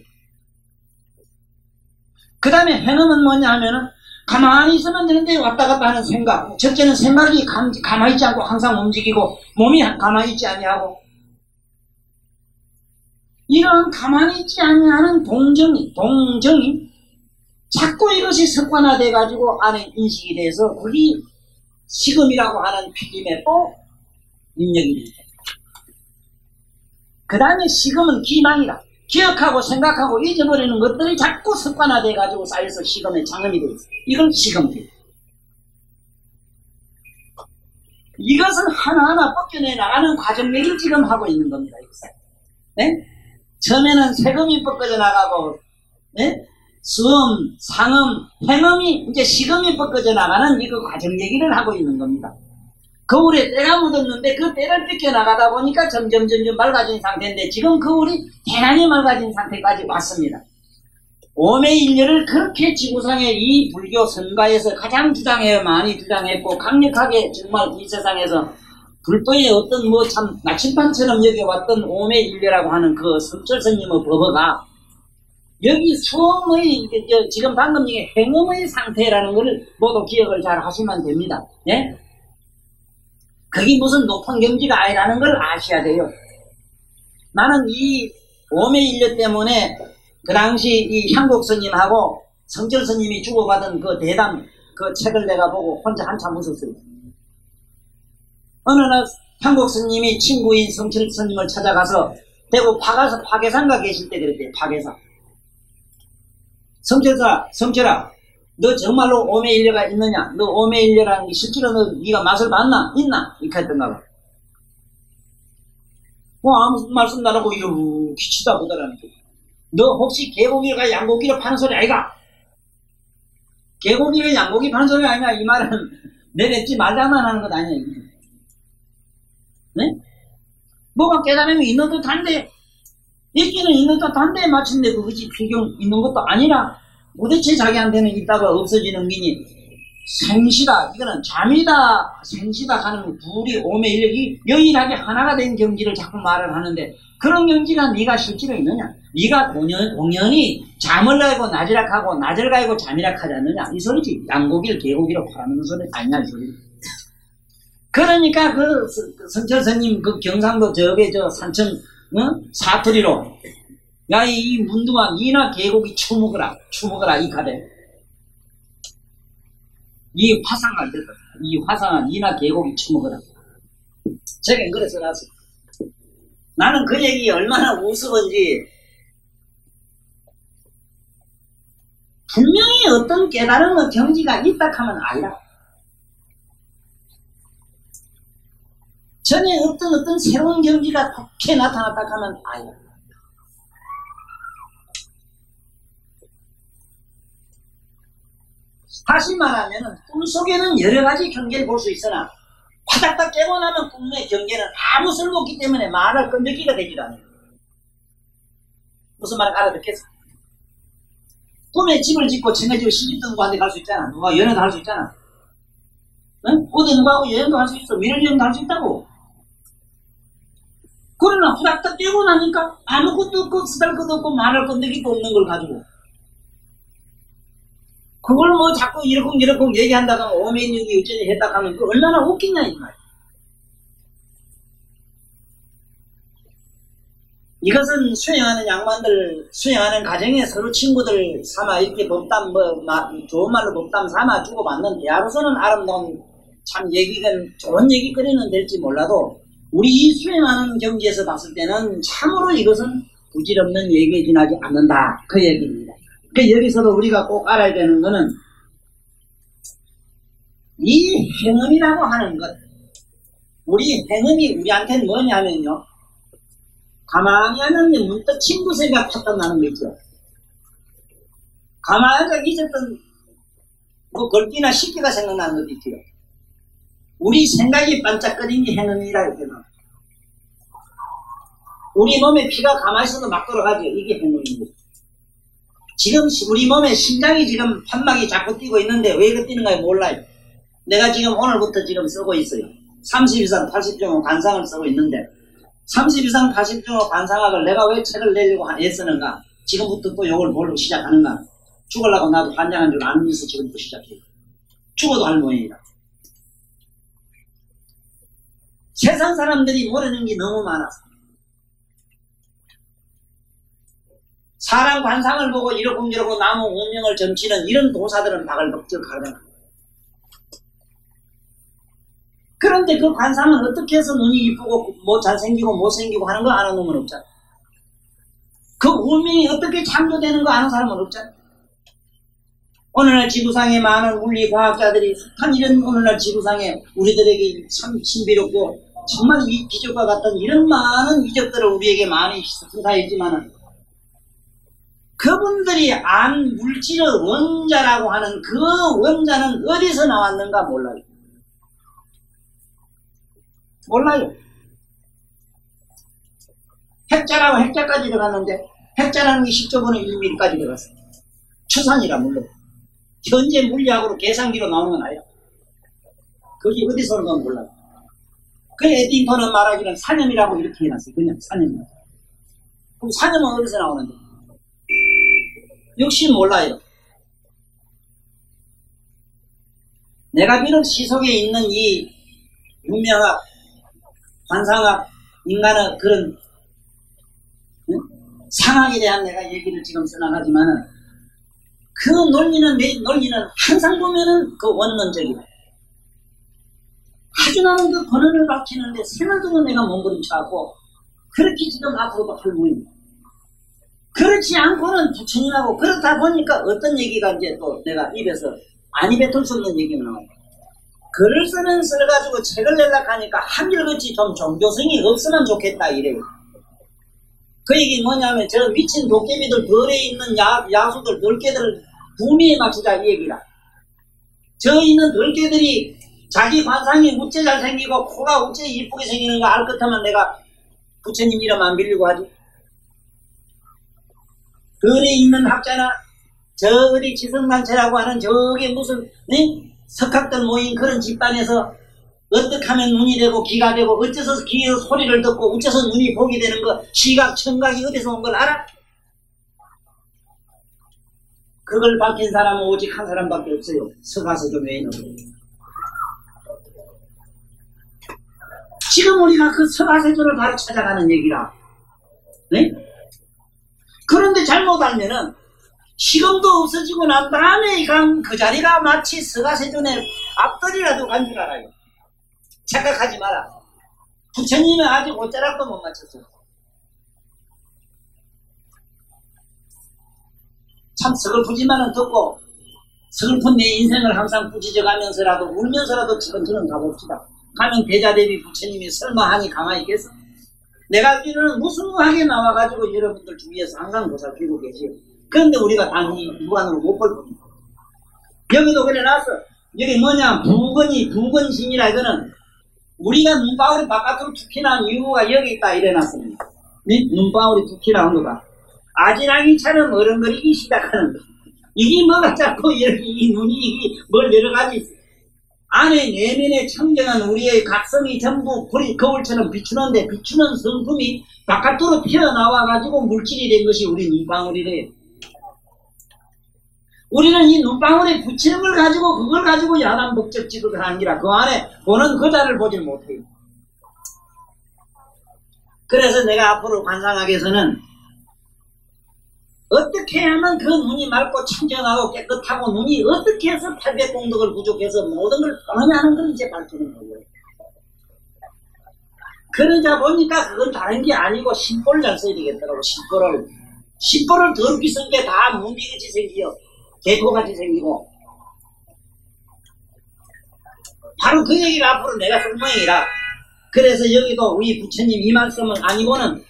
그 다음에 행음은 뭐냐 하면은 가만히 있으면 되는데 왔다 갔다 하는 생각. 첫째는 생각이 가만히 있지 않고 항상 움직이고 몸이 가만히 있지 아니하고 이런 가만히 있지 아니하는 동정이 자꾸 이것이 습관화돼 가지고 안에 인식이 돼서 그게 시금이라고 하는 필름에 또 입력이 됩니다. 그 다음에 시금은 기망이라. 기억하고 생각하고 잊어버리는 것들이 자꾸 습관화돼 가지고 쌓여서 시금에 장엄이 되어 있어요. 이걸 시금이에요. 이것을 하나하나 벗겨내 나가는 과정 얘기를 지금 하고 있는 겁니다. 이것은. 예? 처음에는 세금이 뻗어져 나가고, 예? 수음, 상음, 행음이 이제 시금이 뻗어져 나가는 이거 과정 얘기를 하고 있는 겁니다. 거울에 때가 묻었는데 그 때를 뺏겨나가다 보니까 점점 맑아진 상태인데 지금 거울이 대단히 맑아진 상태까지 왔습니다. 오매일녀를 그렇게 지구상의 이 불교 선가에서 가장 많이 주장했고 강력하게 정말 이 세상에서 불도의 어떤 뭐 참 나침반처럼 여겨왔던 오매일녀라고 하는 그 성철스님의 법어가 여기 수음의 지금 방금 중에 행음의 상태라는 것을 모두 기억을 잘 하시면 됩니다. 예? 그게 무슨 높은 경지가 아니라는 걸 아셔야 돼요. 나는 이 오매일녀 때문에 그 당시 이 향국 스님하고 성철 스님이 주고받은 그 대담 그 책을 내가 보고 혼자 한참 웃었어요. 어느 날 향국 스님이 친구인 성철 스님을 찾아가서 대구 파계산가 계실 때 그랬대요. 파계산. 성철아 너 정말로 오매일녀가 있느냐? 너 오매일녀라는 게 실제로 네가 맛을 봤나? 있나? 이렇게 했던가 봐. 뭐 아무 말씀 안 하고 이러고 기치다 보더라는 거야. 너 혹시 개고기가 양고기를 파는 소리 아이가? 개고기가 양고기 파는 소리 아니냐? 이 말은 내뱉지 말자만 하는 것 아니야. 네? 뭐가 깨달음이 있는 듯한데 있기는 있는 듯한데 마침내 그것이 필경 있는 것도 아니라 도대체 자기한테는 있다가 없어지는 기니 생시다, 이거는 잠이다, 생시다 하는 둘이 오매일력이 여일하게 하나가 된 경지를 자꾸 말을 하는데 그런 경지가 네가 실제로 있느냐? 네가 공연히 잠을 가고 낮이락하고 낮을 가고 잠이락 하지 않느냐? 이 소리지. 양고기를 개고기로 팔아먹는 소리 아니냐 이 소리. 그러니까 그 성철스님 그 경상도 저게 저 산천 사투리로 야 이 문두왕 이나 개고기 추먹어라 이 가래. 이 화상한 이나 개고기 추먹어라. 저게 그래서 나서 나는 그 얘기 얼마나 우스운지 분명히 어떤 깨달음의 경지가 있다 하면 알라. 전에 어떤 새로운 경지가 좋게 나타났다 하면 알라. 다시 말하면 꿈속에는 여러 가지 경계를 볼 수 있으나 파닥닥 깨고 나면 꿈의 경계는 아무 쓸모없기 때문에 말을 건드기가 되지도 않아요. 무슨 말을 알아듣겠어? 꿈에 집을 짓고 청해지고 시집도 누구한테 갈 수 있잖아. 누가 연애도 할 수 있잖아. 응? 어디 누구하고 여행도 할 수 있어. 미래여행도 할 수 있다고. 그러나 후닥닥 깨고 나니까 아무것도 없고 쓰달 것도 없고 말할 건데기도 없는 걸 가지고 그걸 뭐 자꾸 이러쿵 얘기한다가 오매일력이 어쩌니 했다 하면 그 얼마나 웃기냐 이 말. 이것은 수행하는 양반들 수행하는 가정에 서로 친구들 삼아 이렇게 법담 좋은 말로 법담 삼아 주고받는 대화로서는 아름다운 참 얘기건 좋은 얘기거리는 될지 몰라도 우리 이 수행하는 경지에서 봤을 때는 참으로 이것은 부질없는 얘기에 지나지 않는다 그 얘기입니다. 그러니까 여기서도 우리가 꼭 알아야 되는 것은 이 행음이라고 하는 것, 우리 행음이 우리한테는 뭐냐면요, 가만히 하면 문득 친구 생각 팍 나는 거 있죠. 가만히 앉아 있었던 뭐 걸기나 식기가 생각나는 것도 있죠. 우리 생각이 반짝거리는 게 행음이라 이렇게 나. 우리 몸에 피가 가만히 있어도 막 돌아가죠. 이게 행음입니다. 지금 우리 몸에 심장이 지금 판막이 자꾸 뛰고 있는데 왜 이렇게 뛰는가 몰라요. 내가 지금 오늘부터 지금 쓰고 있어요. 30 이상 80종의 관상을 쓰고 있는데 30 이상 80종의 관상학을 내가 왜 책을 내려고 애쓰는가? 지금부터 또 요걸 뭘로 시작하는가? 죽으려고 나도 환장한 줄 아면서 지금부터 시작해요. 죽어도 할 모양이다. 세상 사람들이 모르는 게 너무 많아서 사람 관상을 보고 이러고 나무 운명을 점치는 이런 도사들은 바글벅적 하잖아. 그런데 그 관상은 어떻게 해서 눈이 이쁘고 뭐 잘생기고 못생기고 하는 거 아는 놈은 없잖아. 그 운명이 어떻게 창조되는 거 아는 사람은 없잖아. 오늘날 지구상에 많은 물리 과학자들이 한 이런 오늘날 지구상에 우리들에게 참 신비롭고 정말 이 기적과 같은 이런 많은 이적들을 우리에게 많이 선사했지만은 그분들이 안 물질의 원자라고 하는 그 원자는 어디서 나왔는가 몰라요. 몰라요. 핵자라고 핵자까지 들어갔는데 핵자라는 게 10조분의 1mm까지 들어갔어요. 추산이라 물론. 현재 물리학으로 계산기로 나오는 건 아니야. 그게 어디서 오는 건 몰라요. 그 에딩턴은 말하기는 사념이라고 이렇게 해놨어요. 그냥 사념이라고. 그럼 사념은 어디서 나오는데? 역시 몰라요. 내가 비록 시속에 있는 이 문명학, 관상학, 인간의 그런 상학에 대한 내가 얘기를 지금 써나가지만은 그 논리는 항상 보면은 그 원론적이다. 아주 나는 그 권한을 밝히는데 생활적으로 내가 몸부림쳐갖고 그렇게 지금 앞으로도 할 모입니다. 그렇지 않고는 부처님하고 그렇다 보니까 어떤 얘기가 이제 또 내가 입에서 아니 뱉을 수 없는 얘기가 나와요. 글을 쓰는 써가지고 책을 내려고 하니까 한결같이 좀 종교성이 없으면 좋겠다 이래요. 그 얘기 뭐냐면 저 미친 도깨비들 벌에 있는 야수들 덜개들을 구미에 맞추자 이 얘기라. 저 있는 덜개들이 자기 관상이 우째 잘생기고 코가 우째 이쁘게 생기는 거 알 것하면 내가 부처님 이름 안 빌리고 하지. 글에 있는 학자나 저 어디 지성단체라고 하는 저게 무슨 석학들 모인 그런 집단에서 어떻게 하면 눈이 되고 귀가 되고 어째서 귀에서 소리를 듣고 어째서 눈이 보게 되는 거 시각 청각이 어디서 온 걸 알아? 그걸 밝힌 사람은 오직 한 사람밖에 없어요. 서가세조 외에는. 지금 우리가 그 서가세조를 바로 찾아가는 얘기라. 네? 그런데 잘못 알면은 시금도 없어지고 난 다음에 그 자리가 마치 서가세존의 앞들이라도 간 줄 알아요. 착각하지 마라. 부처님은 아직 옷자락도 못 맞췄어요. 참 서글프지만은 듣고 서글픈 내 인생을 항상 부지져 가면서라도 울면서라도 천천히 가봅시다. 가면 대자대비 부처님이 설마 하니 가만히 있겠어? 내가 알기로는 무수하게 나와가지고 여러분들 주위에서 항상 보살피고 계시요. 그런데 우리가 단히 무관으로 못 볼 겁니다. 여기도 그래 놨어. 여기 뭐냐 부건신이라 이거는 우리가 눈방울이 바깥으로 툭 난 이유가 여기 있다 이래놨습니다. 눈방울이 툭 나온 거가 아지랑이처럼 어른거리기 시작하는 거. 이게 뭐가 자꾸 이렇게 이 눈이 이게 뭘 여러 가지 있어. 안에 내면에 청정한 우리의 각성이 전부 거울처럼 비추는데 비추는 성품이 바깥으로 튀어나와가지고 물질이 된 것이 우리 눈방울이래요. 우리는 이 눈방울에 붙이는 걸 가지고 그걸 가지고 야단 법적 지도를 하는 게라 그 안에 보는 그자를 보질 못해요. 그래서 내가 앞으로 관상학에서는 어떻게 하면 그 눈이 맑고 청정하고 깨끗하고 눈이 어떻게 해서 800공덕을 부족해서 모든 걸 떠나냐는 걸 이제 밝히는 거예요. 그러자 보니까 그건 다른 게 아니고 신보를 잘 써야 되겠더라고. 신보를 더럽게 쓴 게 다 문비같이 생기요. 개코같이 생기고. 바로 그 얘기가 앞으로 내가 쓸 모양이라. 그래서 여기도 우리 부처님 이 말씀은 아니고는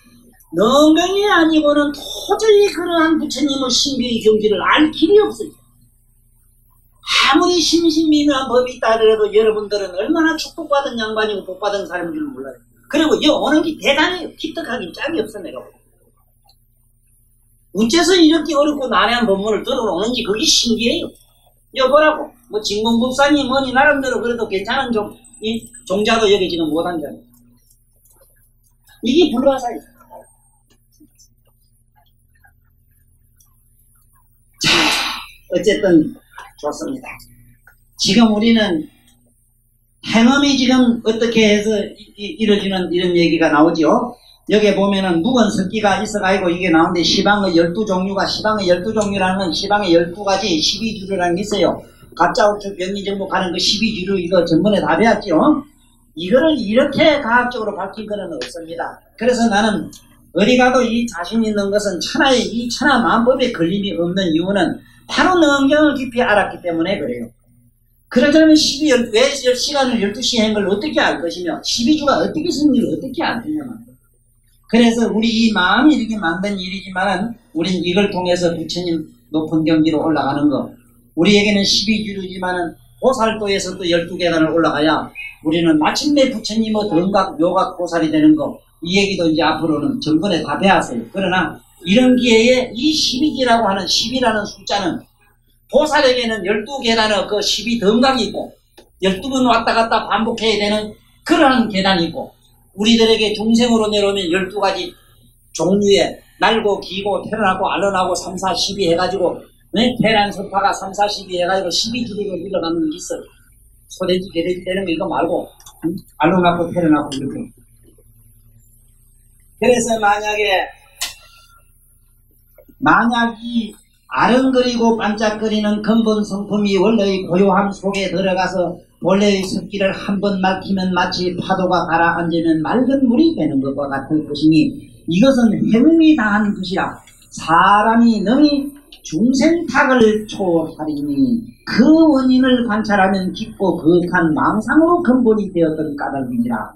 능경이 아니고는 도저히 그러한 부처님의 신비의 경지를 알 길이 없어요. 아무리 심신미묘한 법이 있다 하더라도 여러분들은 얼마나 축복받은 양반이고 복받은 사람인 줄 몰라요. 그리고 이 오는 게 대단해요. 기특하긴 짝이 없어 내가. 어째서 이렇게 어렵고 난해한 법문을 들어오는지 그게 신기해요. 여보라고 뭐 진공법사니 뭐니 나름대로 그래도 괜찮은 이 종자도 여기 지금 못한 줄 알아요. 이게 불가사예요. 어쨌든 좋습니다. 지금 우리는 행음이 지금 어떻게 해서 이루어지는 이런 얘기가 나오죠. 여기에 보면은 묵은 석기가 있어가지고 이게 나오는데 시방의 12종류가 시방의 12종류라는 건 시방의 12가지 12주류라는 게 있어요. 가짜우추 병리정보 가는 그 12주류 이거 전번에 다 배웠죠. 이거를 이렇게 과학적으로 밝힌 거는 없습니다. 그래서 나는 어디 가도 이 자신 있는 것은 이 천하 만법에 걸림이 없는 이유는 바로 능경을 깊이 알았기 때문에 그래요. 그러자면 12, 왜 시간을 12시에 한 걸 어떻게 알 것이며 12주가 어떻게 생기를 어떻게 알 거냐 말이에요. 그래서 우리 이 마음이 이렇게 만든 일이지만은 우린 이걸 통해서 부처님 높은 경지로 올라가는 거. 우리에게는 12주지만은 보살도에서 또 12계단을 올라가야 우리는 마침내 부처님의 등각, 묘각 보살이 되는 거. 이 얘기도 이제 앞으로는 전번에 다 배웠어요. 그러나 이런 기회에 이 12기라고 하는 10이라는 숫자는 보살에게는 12계단의 그 12등각이 있고 12번 왔다 갔다 반복해야 되는 그러한 계단이 있고 우리들에게 중생으로 내려오면 12가지 종류의 날고 기고 태어나고 알러나고 3, 4, 12 해가지고 계란 서파가 3, 4, 12 해가지고 12주로 일어가는 게 있어요. 소돼지 개돼지 되는 거 이거 말고 알러나고 태어나고 이렇게. 그래서 만약 이 아른거리고 반짝거리는 근본 성품이 원래의 고요함 속에 들어가서 본래의 습기를 한번 막히면 마치 파도가 가라앉으면 맑은 물이 되는 것과 같을 것이니 이것은 행음이 당한 것이라 사람이 능히 중생탁을 초월하리니 그 원인을 관찰하면 깊고 거룩한 망상으로 근본이 되었던 까닭이니라.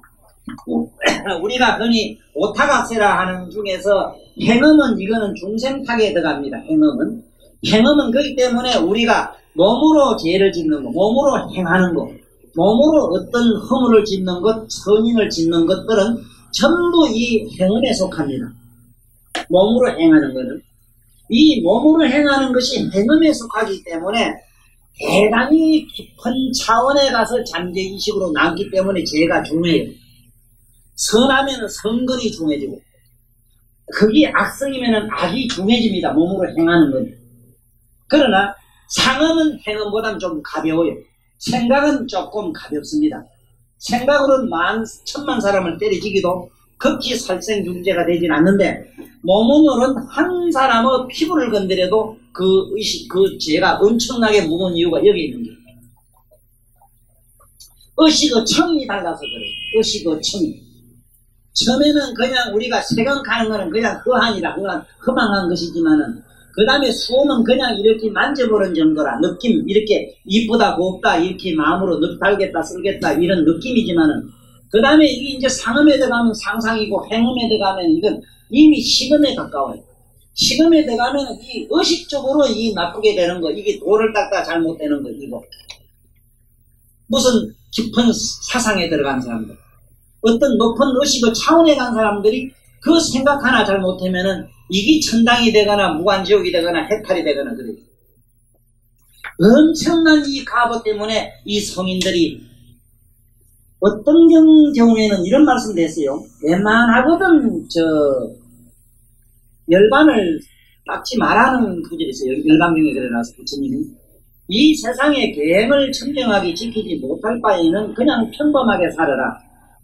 우리가 흔히 오타각세라 하는 중에서 행음은 이거는 중생탁에 들어갑니다. 행음은 그렇기 때문에 우리가 몸으로 죄를 짓는 거, 몸으로 행하는 거, 몸으로 어떤 허물을 짓는 것, 선인을 짓는 것들은 전부 이 행음에 속합니다. 몸으로 행하는 것은 이 몸으로 행하는 것이 행음에 속하기 때문에 대단히 깊은 차원에 가서 잠재의식으로 남기 때문에 죄가 중요해요. 선하면 성근이 중요해지고 그게 악성이면 악이 중요해집니다. 몸으로 행하는 건. 그러나 상음은 행음보다는 좀 가벼워요. 생각은 조금 가볍습니다. 생각으로는 천만 사람을 때려지기도 극히 살생중재가 되진 않는데 몸으로는 한 사람의 피부를 건드려도 그 죄가 엄청나게 무거운 이유가 여기 있는 거예요. 의식의 청이 달라서 그래요. 의식의 청이. 처음에는 그냥 우리가 생각하는 거는 그냥 허한이라 허망한 것이지만은 그 다음에 수험은 그냥 이렇게 만져보는 정도라 느낌 이렇게 이쁘다 곱다 이렇게 마음으로 달겠다 쓸겠다 이런 느낌이지만은 그 다음에 이게 이제 상음에 들어가면 상상이고 행음에 들어가면 이건 이미 식음에 가까워요. 식음에 들어가면 이 의식적으로 이 나쁘게 되는 거 이게 돌을 닦다 잘못되는 거 이거 무슨 깊은 사상에 들어간 사람들 어떤 높은 의식의 차원에 간 사람들이 그 생각 하나 잘못하면은 이게 천당이 되거나 무간지옥이 되거나 해탈이 되거나 그래요. 엄청난 이 가보 때문에 이 성인들이 어떤 경우에는 이런 말씀도 했어요. 웬만하거든 열반을 닦지 말라는 구절이 있어요. 열반경에 그래놔서 부처님이 이 세상의 계행을 청정하게 지키지 못할 바에는 그냥 평범하게 살아라.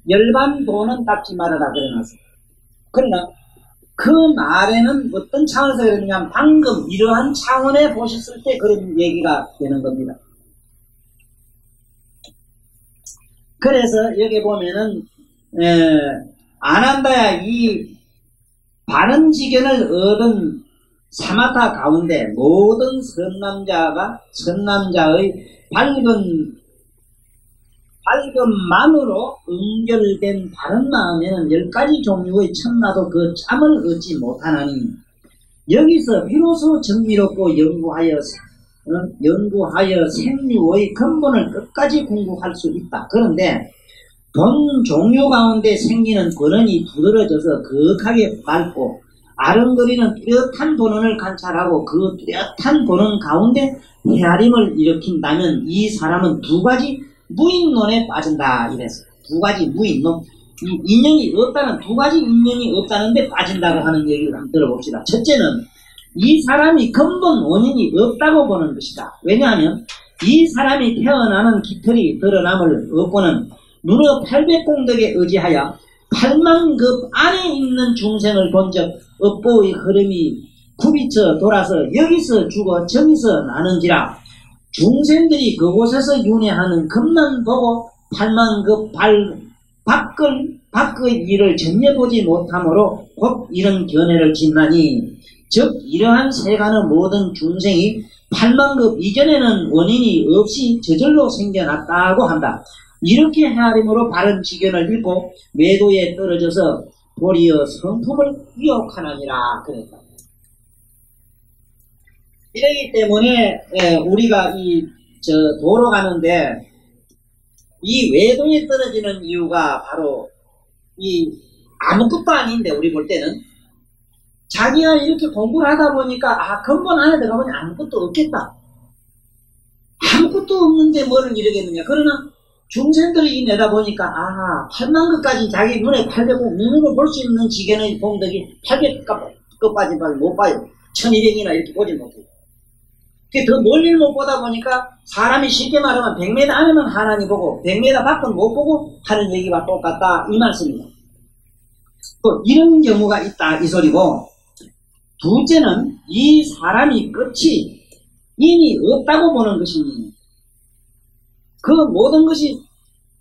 열반도는 닦지 말아라 그래놨어요. 그러나 그 말에는 어떤 차원에서 그랬냐면 방금 이러한 차원에 보셨을 때 그런 얘기가 되는 겁니다. 그래서 여기 보면은 안 한다야 이 바른 지견을 얻은 사마타 가운데 모든 선남자의 밝음만으로 응결된 바른 마음에는 10가지 종류의 천나도 그 짬을 얻지 못하나니 여기서 비로소 정밀롭고 연구하여 생류의 근본을 끝까지 공부할 수 있다. 그런데 본 종류 가운데 생기는 본원이 두드러져서 거하게 맑고 아른거리는 뚜렷한 본원을 관찰하고 그 뚜렷한 본원 가운데 헤아림을 일으킨다면 이 사람은 2가지 무인론에 빠진다 이랬어요. 2가지 무인론. 인연이 없다는 2가지 인연이 없다는데 빠진다고 하는 얘기를 한번 들어봅시다. 첫째는 이 사람이 근본 원인이 없다고 보는 것이다. 왜냐하면 이 사람이 태어나는 깃털이 드러남을 얻고는 누르 800공덕에 의지하여 8만급 안에 있는 중생을 본 적 업보의 흐름이 굽이쳐 돌아서 여기서 죽어 저기서 나는지라 중생들이 그곳에서 윤회하는 것만 보고 8만급 밖의 일을 전혀 보지 못하므로 곧 이런 견해를 짓나니 즉 이러한 세간의 모든 중생이 8만급 이전에는 원인이 없이 저절로 생겨났다고 한다. 이렇게 헤아림으로 바른 지견을 읽고 외도에 떨어져서 도리어 성품을 위협하느니라 그랬다. 이러기 때문에 우리가 도로 가는데 이 외도에 떨어지는 이유가 바로 아무것도 아닌데 우리 볼 때는 자기가 이렇게 공부를 하다 보니까 근본 안에 들어가보니 아무것도 없겠다. 아무것도 없는데 뭐를 이러겠느냐. 그러나 중생들이 내다보니까 8만급까지 자기 눈에 800억 눈으로 볼 수 있는 지견의 공덕이 800급까지 못 봐요. 1200이나 이렇게 보지 못해요. 더 멀리를 못 보다 보니까 사람이 쉽게 말하면 100m 안에만 하나님 보고 100m 밖은 못 보고 하는 얘기와 똑같다 이 말씀입니다. 또 이런 경우가 있다 이 소리고, 둘째는 이 사람이 끝이 이미 없다고 보는 것이니, 그 모든 것이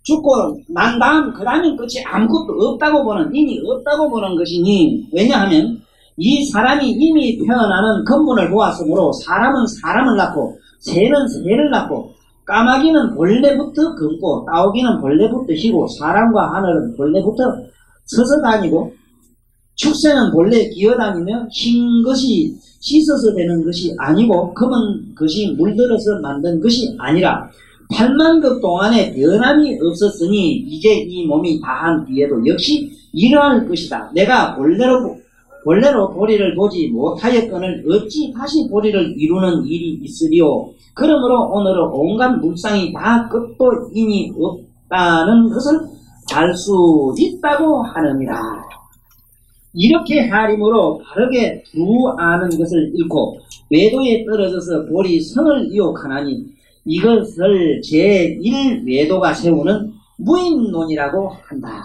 죽고 난 다음 그 다음엔 끝이 아무것도 없다고 보는, 이미 없다고 보는 것이니, 왜냐하면 이 사람이 이미 태어나는 근본을 보았으므로 사람은 사람을 낳고 새는 새를 낳고 까마귀는 본래부터 걷고 따오기는 본래부터 쉬고 사람과 하늘은 본래부터 서서 다니고 축새는 본래 기어다니며 흰 것이 씻어서 되는 것이 아니고 검은 것이 물들어서 만든 것이 아니라 8만급 동안에 변함이 없었으니 이제 이 몸이 다한 뒤에도 역시 이러할 것이다. 내가 본래로 도리를 보지 못하였거늘 어찌 다시 도리를 이루는 일이 있으리요. 그러므로 오늘은 온갖 물상이 다 끝도 이니 없다는 것을 알 수 있다고 하느니라. 이렇게 하림으로 바르게 두아는 것을 잃고 외도에 떨어져서 도리 성을 이욕하나니 이것을 제1외도가 세우는 무인론이라고 한다.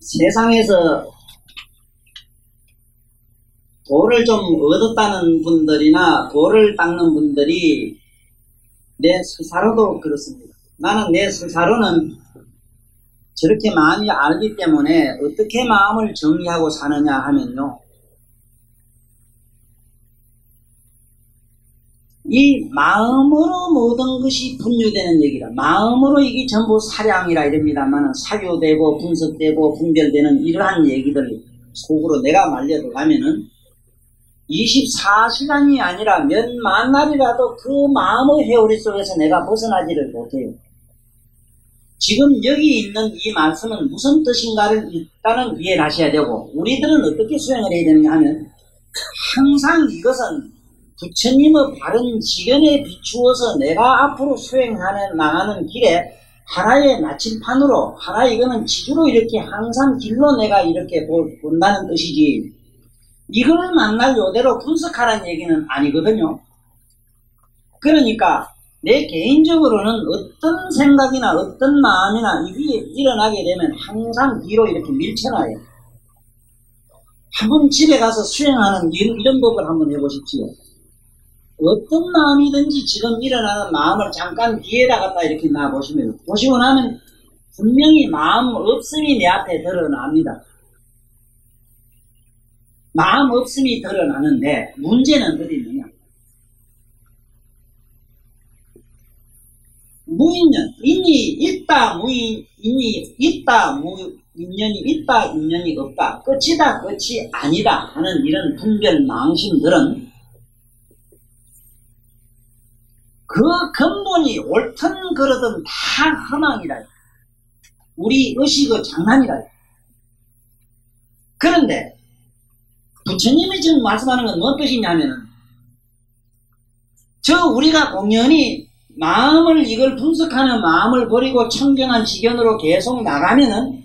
세상에서 도를 좀 얻었다는 분들이나 도를 닦는 분들이 내 스스로도 그렇습니다. 나는 내 스스로는 저렇게 많이 알기 때문에 어떻게 마음을 정리하고 사느냐 하면요, 이 마음으로 모든 것이 분류되는 얘기라. 마음으로 이게 전부 사량이라 이럽니다만 사교되고 분석되고 분별되는 이러한 얘기들 속으로 내가 말려 들어가면은 24시간이 아니라 몇 만날이라도 그 마음의 회오리 속에서 내가 벗어나지를 못해요. 지금 여기 있는 이 말씀은 무슨 뜻인가를 일단은 이해를 하셔야 되고, 우리들은 어떻게 수행을 해야 되느냐 하면 항상 이것은 부처님의 바른 지견에 비추어서 내가 앞으로 수행하는 나가는 길에 하나의 나침판으로, 하나 이거는 지주로 이렇게 항상 길로 내가 이렇게 본다는 뜻이지, 이거를 만날 요대로 분석하라는 얘기는 아니거든요. 그러니까 내 개인적으로는 어떤 생각이나 어떤 마음이나 이게 일어나게 되면 항상 뒤로 이렇게 밀쳐놔요. 한번 집에 가서 수행하는 이런 법을 한번 해보십시오. 어떤 마음이든지 지금 일어나는 마음을 잠깐 뒤에다 갖다 이렇게 놔보시면, 보시고 나면 분명히 마음 없음이 내 앞에 드러납니다. 마음 없음이 드러나는데 문제는 어디 있느냐? 무인년, 인이 있다, 인이 있다, 인연이 있다, 인연이 없다, 끝이다, 끝이 아니다 하는 이런 분별 망심들은 그 근본이 옳든 그러든 다 허망이다. 우리 의식의 장난이다. 그런데 부처님이 지금 말씀하는 건 무슨 뜻이냐면은, 우리가 공연히 마음을 이걸 분석하는 마음을 버리고 청정한 지견으로 계속 나가면은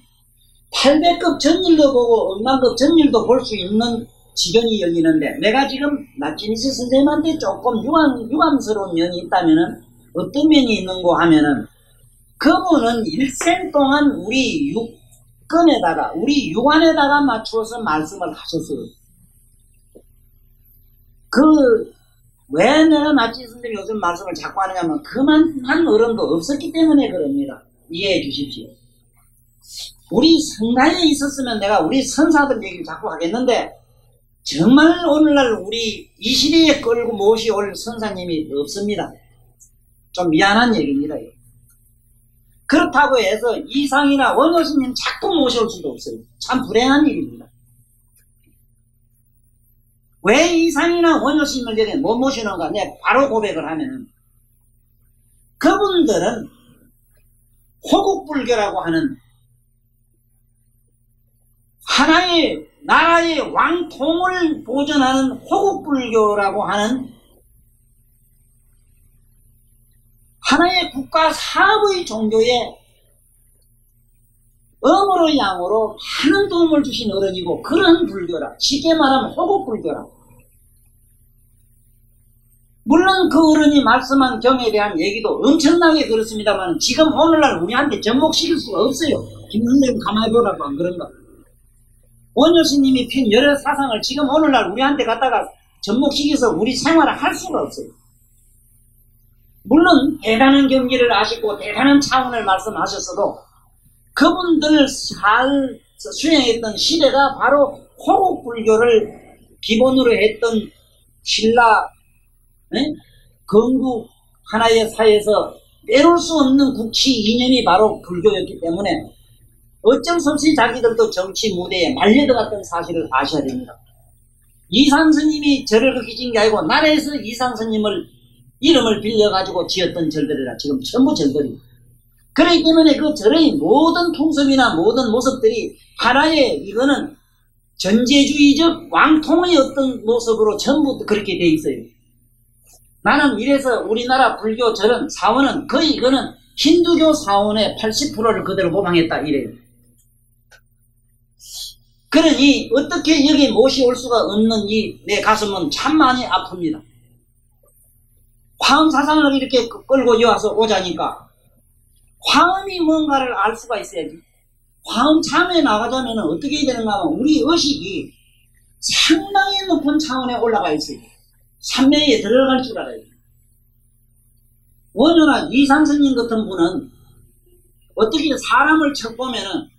800급 전일도 보고 억만급 전일도 볼 수 있는 지견이 열리는데, 내가 지금 나치니스 선생님한테 조금 유감스러운 면이 있다면은 어떤 면이 있는고 하면은, 그분은 일생 동안 우리 육근에다가, 우리 육안에다가 맞추어서 말씀을 하셨어요. 그 왜 내가 나치 선생님이 요즘 말씀을 자꾸 하느냐면 그만한 어른도 없었기 때문에 그럽니다. 이해해 주십시오. 우리 성가에 있었으면 내가 우리 선사들 얘기를 자꾸 하겠는데 정말 오늘날 우리 이 시대에 끌고 모시올 선사님이 없습니다. 좀 미안한 얘기입니다. 그렇다고 해서 이상이나 원효스님 자꾸 모셔올 수도 없어요. 참 불행한 일입니다. 왜 이상이나 원효스님을 여기 못 모시는가? 내가 바로 고백을 하면은 그분들은 호국불교라고 하는 하나의 나라의 왕통을 보존하는 호국불교라고 하는 하나의 국가 사업의 종교에 음으로 양으로 많은 도움을 주신 어른이고 그런 불교라. 쉽게 말하면 호국불교라. 물론 그 어른이 말씀한 경에 대한 얘기도 엄청나게 그렇습니다만 지금 오늘날 우리한테 접목시킬 수가 없어요. 김선생님 가만히 보라고 안 그런가. 원효스님이 핀 여러 사상을 지금 오늘날 우리한테 갖다가 접목시켜서 우리 생활을 할 수가 없어요. 물론 대단한 경기를 아시고 대단한 차원을 말씀하셨어도 그분들 수행했던 시대가 바로 호국불교를 기본으로 했던 신라 건국 하나의 사회에서 빼놓을 수 없는 국치 이념이 바로 불교였기 때문에 어쩔 수 없이 자기들도 정치 무대에 말려들어갔던 사실을 아셔야 됩니다. 이상스님이 절을 그렇게 지은 게 아니고 나라에서 이상스님을 이름을 빌려가지고 지었던 절들이라 지금 전부 절들이. 그렇기 때문에 그 절의 모든 풍습이나 모든 모습들이 하나의 이거는 전제주의적 왕통의 어떤 모습으로 전부 그렇게 돼 있어요. 나는 이래서 우리나라 불교 절은 사원은 거의 이거는 힌두교 사원의 80%를 그대로 모방했다 이래요. 그러니 어떻게 여기 모시올 수가 없는 이 내 가슴은 참 많이 아픕니다. 화엄 사상을 이렇게 끌고 여와서 오자니까 화엄이 뭔가를 알 수가 있어야지. 화엄 참에 나가자면 어떻게 해야 되는가 하면 우리 의식이 상당히 높은 차원에 올라가 있어요. 삼매에 들어갈 줄 알아요. 원효나 이상스님 같은 분은 어떻게 사람을 척 보면은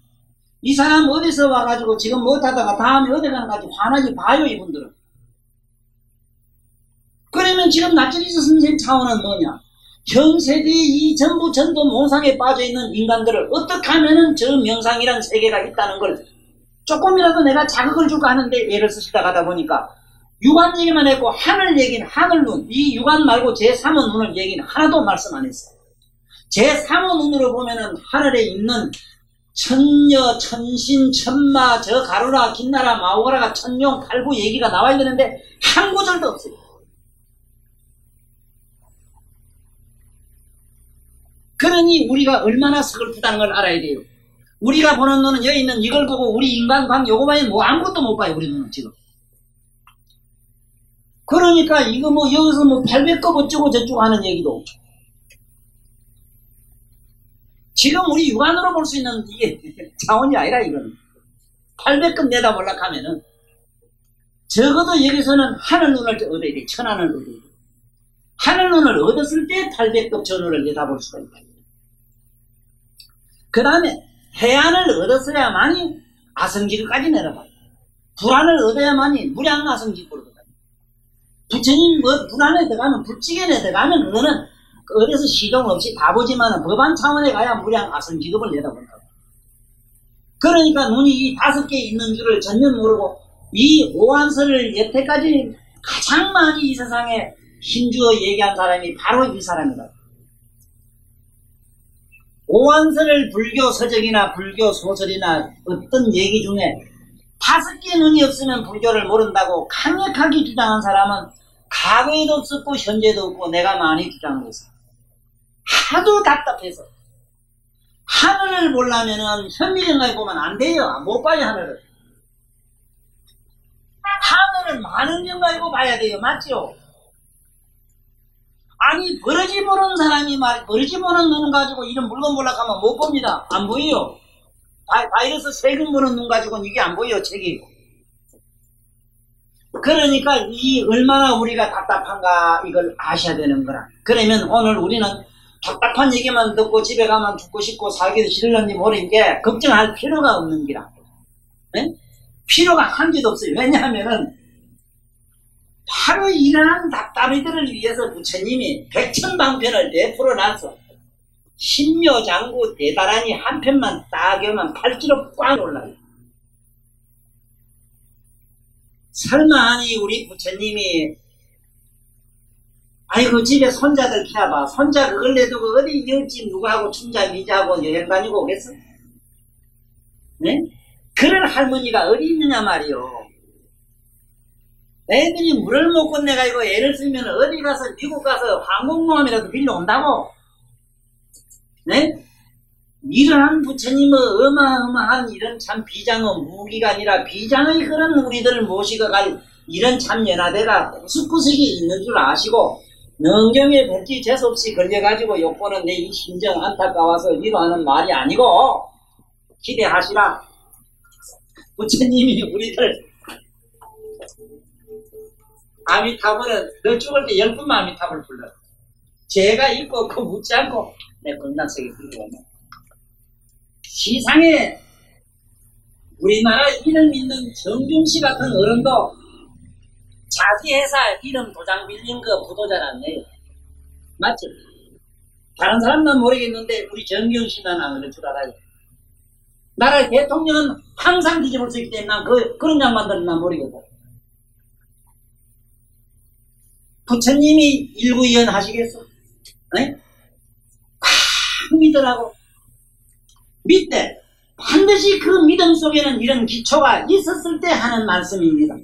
이 사람 어디서 와가지고 지금 못하다가 다음에 어디 가는가지 화나게 봐요 이분들은. 그러면 지금 나츠리스 선생 차원은 뭐냐? 현세대의 이 전부 전도 몽상에 빠져있는 인간들을 어떻게 하면은 저 명상이란 세계가 있다는 걸 조금이라도 내가 자극을 줄까 하는데 예를 쓰시다 가다 보니까 육안 얘기만 했고 하늘 얘기는 하늘눈, 이 육안 말고 제3의 눈을 얘기는 하나도 말씀 안 했어요. 제3의 눈으로 보면은 하늘에 있는 천녀, 천신, 천마, 저 가루라, 김나라, 마오가라가 천룡, 팔구 얘기가 나와야 되는데 한 구절도 없어요. 그러니 우리가 얼마나 서글프다는 걸 알아야 돼요. 우리가 보는 눈은 여기 있는 이걸 보고 우리 인간관 요거만이 뭐 아무것도 못 봐요. 우리 눈은 지금. 그러니까 이거 뭐 여기서 뭐 800급 어쩌고 저쩌고 하는 얘기도 없죠. 지금 우리 육안으로 볼 수 있는 이게 차원이 아니라 이거는 800급 내다보려고 하면은 적어도 여기서는 하늘 눈을 얻어야 돼. 천하늘 얻어야 돼. 하늘 눈을 얻었을 때 800급 전후를 내다볼 수가 있다. 그 다음에 해안을 얻었어야만이 아성지급까지 내려가요. 불안을 얻어야만이 무량 아성지급으로 가요. 부처님 불안에 들어가면 불지견에 들어가면 그거는 어디서 시동 없이 다 보지만 법안 차원에 가야 무량 아성지급을 내다본다고. 그러니까 눈이 이 5개 있는 줄을 전혀 모르고 이 오한설을 여태까지 가장 많이 이 세상에 힘주어 얘기한 사람이 바로 이 사람이다. 오한설을 불교 서적이나 불교 소설이나 어떤 얘기 중에 5개 눈이 없으면 불교를 모른다고 강력하게 주장한 사람은 과거에도 없었고 현재도 없고 내가 많이 주장하고 있어. 하도 답답해서 하늘을 보려면은 현미경을 보면 안 돼요. 못 봐요 하늘을. 하늘을 많은 경 가지고 봐야 돼요. 맞죠? 아니 버러지 보는 사람이 버러지 보는 눈 가지고 이런 물건 보려고 하면 못 봅니다. 안 보여요. 바이러스 세균 보는 눈 가지고는 이게 안 보여요. 책이. 그러니까 이 얼마나 우리가 답답한가 이걸 아셔야 되는 거라. 그러면 오늘 우리는 답답한 얘기만 듣고 집에 가면 죽고 싶고 살기도 싫은지 모르는 게 걱정할 필요가 없는 기라. 네? 필요가 한 개도 없어요. 왜냐하면은 바로 이러한 답답이들을 위해서 부처님이 백천방편을 내풀어놨어. 신묘장구 대다라니 한 편만 딱 하면 팔찌로 꽉 올라요. 설마 아니 우리 부처님이 아이고 집에 손자들 키워봐. 손자 그걸 내두고 어디 옆집 누구하고 춘자 미자하고 여행 다니고 오겠어? 네? 그런 할머니가 어디 있느냐 말이요. 애들이 물을 못 건네가지고 애를 쓰면 어디 가서 미국 가서 항공모함이라도 빌려온다고. 네? 이러한 부처님의 어마어마한 이런 참 비장의 무기가 아니라 비장의 그런 우리들을 모시고 갈 이런 참 연화대가 구석구석이 있는 줄 아시고 능경에 백지 재수없이 걸려가지고 욕보는 내 이 심정 안타까워서 위로하는 말이 아니고 기대하시라. 부처님이 우리들 아미타불은 너 죽을 때 10분만 아미타불 불러. 죄가 있고 그 묻지 않고 내 건강석에 들고 오면 시상에 우리나라 이름 있는 정중씨 같은 어른도 자기 회사 이름 도장 빌린 거 부도자라네요. 맞지? 다른 사람은 모르겠는데 우리 정경씨는 안 그럴 줄 알아요. 나라의 대통령은 항상 뒤집을 수 있기 때문에 난 그런 양반들은 난 모르겠다. 부처님이 일구이연 하시겠어? 네? 믿으라고. 믿되 반드시 그 믿음 속에는 이런 기초가 있었을 때 하는 말씀입니다.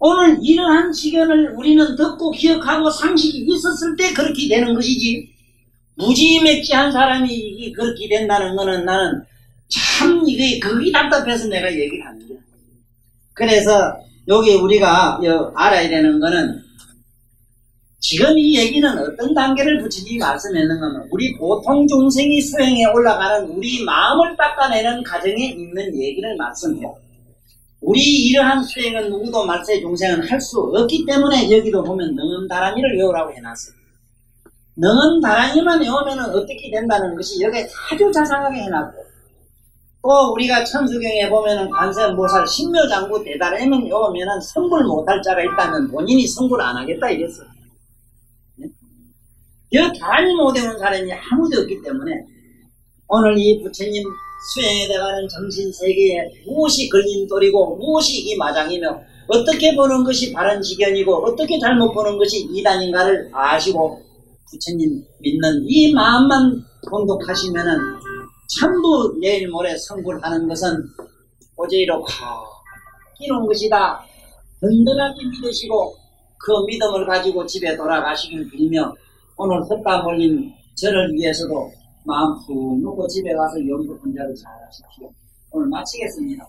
오늘 이러한 시견을 우리는 듣고 기억하고 상식이 있었을 때 그렇게 되는 것이지 무지맥지한 사람이 그렇게 된다는 거는 나는 참 이게 그게 답답해서 내가 얘기를 하는 거야. 그래서 여기 우리가 알아야 되는 거는 지금 이 얘기는 어떤 단계를 부처님이 말씀했는가 하면 우리 보통 중생이 수행에 올라가는 우리 마음을 닦아내는 과정에 있는 얘기를 말씀해요. 우리 이러한 수행은 누구도 말세 중생은 할 수 없기 때문에 여기도 보면 능엄다란이를 외우라고 해놨어요. 능엄다란이만 외우면 어떻게 된다는 것이 여기에 아주 자상하게 해놨고 또 우리가 천수경에 보면은 관세음보살 신묘장구 대다라니만 외우면은 성불 못할 자가 있다면 본인이 성불 안 하겠다 이랬어요. 여 다란이 못 외운 사람이 아무도 없기 때문에 오늘 이 부처님 수행에 들어가는 정신세계에 무엇이 걸림돌이고 무엇이 이 마장이며 어떻게 보는 것이 바른 지견이고 어떻게 잘못 보는 것이 이단인가를 아시고 부처님 믿는 이 마음만 공독하시면은 전부 내일 모레 성불하는 것은 오제이로 이런 것이다. 든든하게 믿으시고 그 믿음을 가지고 집에 돌아가시길 빌며 오늘 헛담 올린 저를 위해서도 마음 푹 놓고 집에 가서 연구 분자를 잘 하십시오. 오늘 마치겠습니다.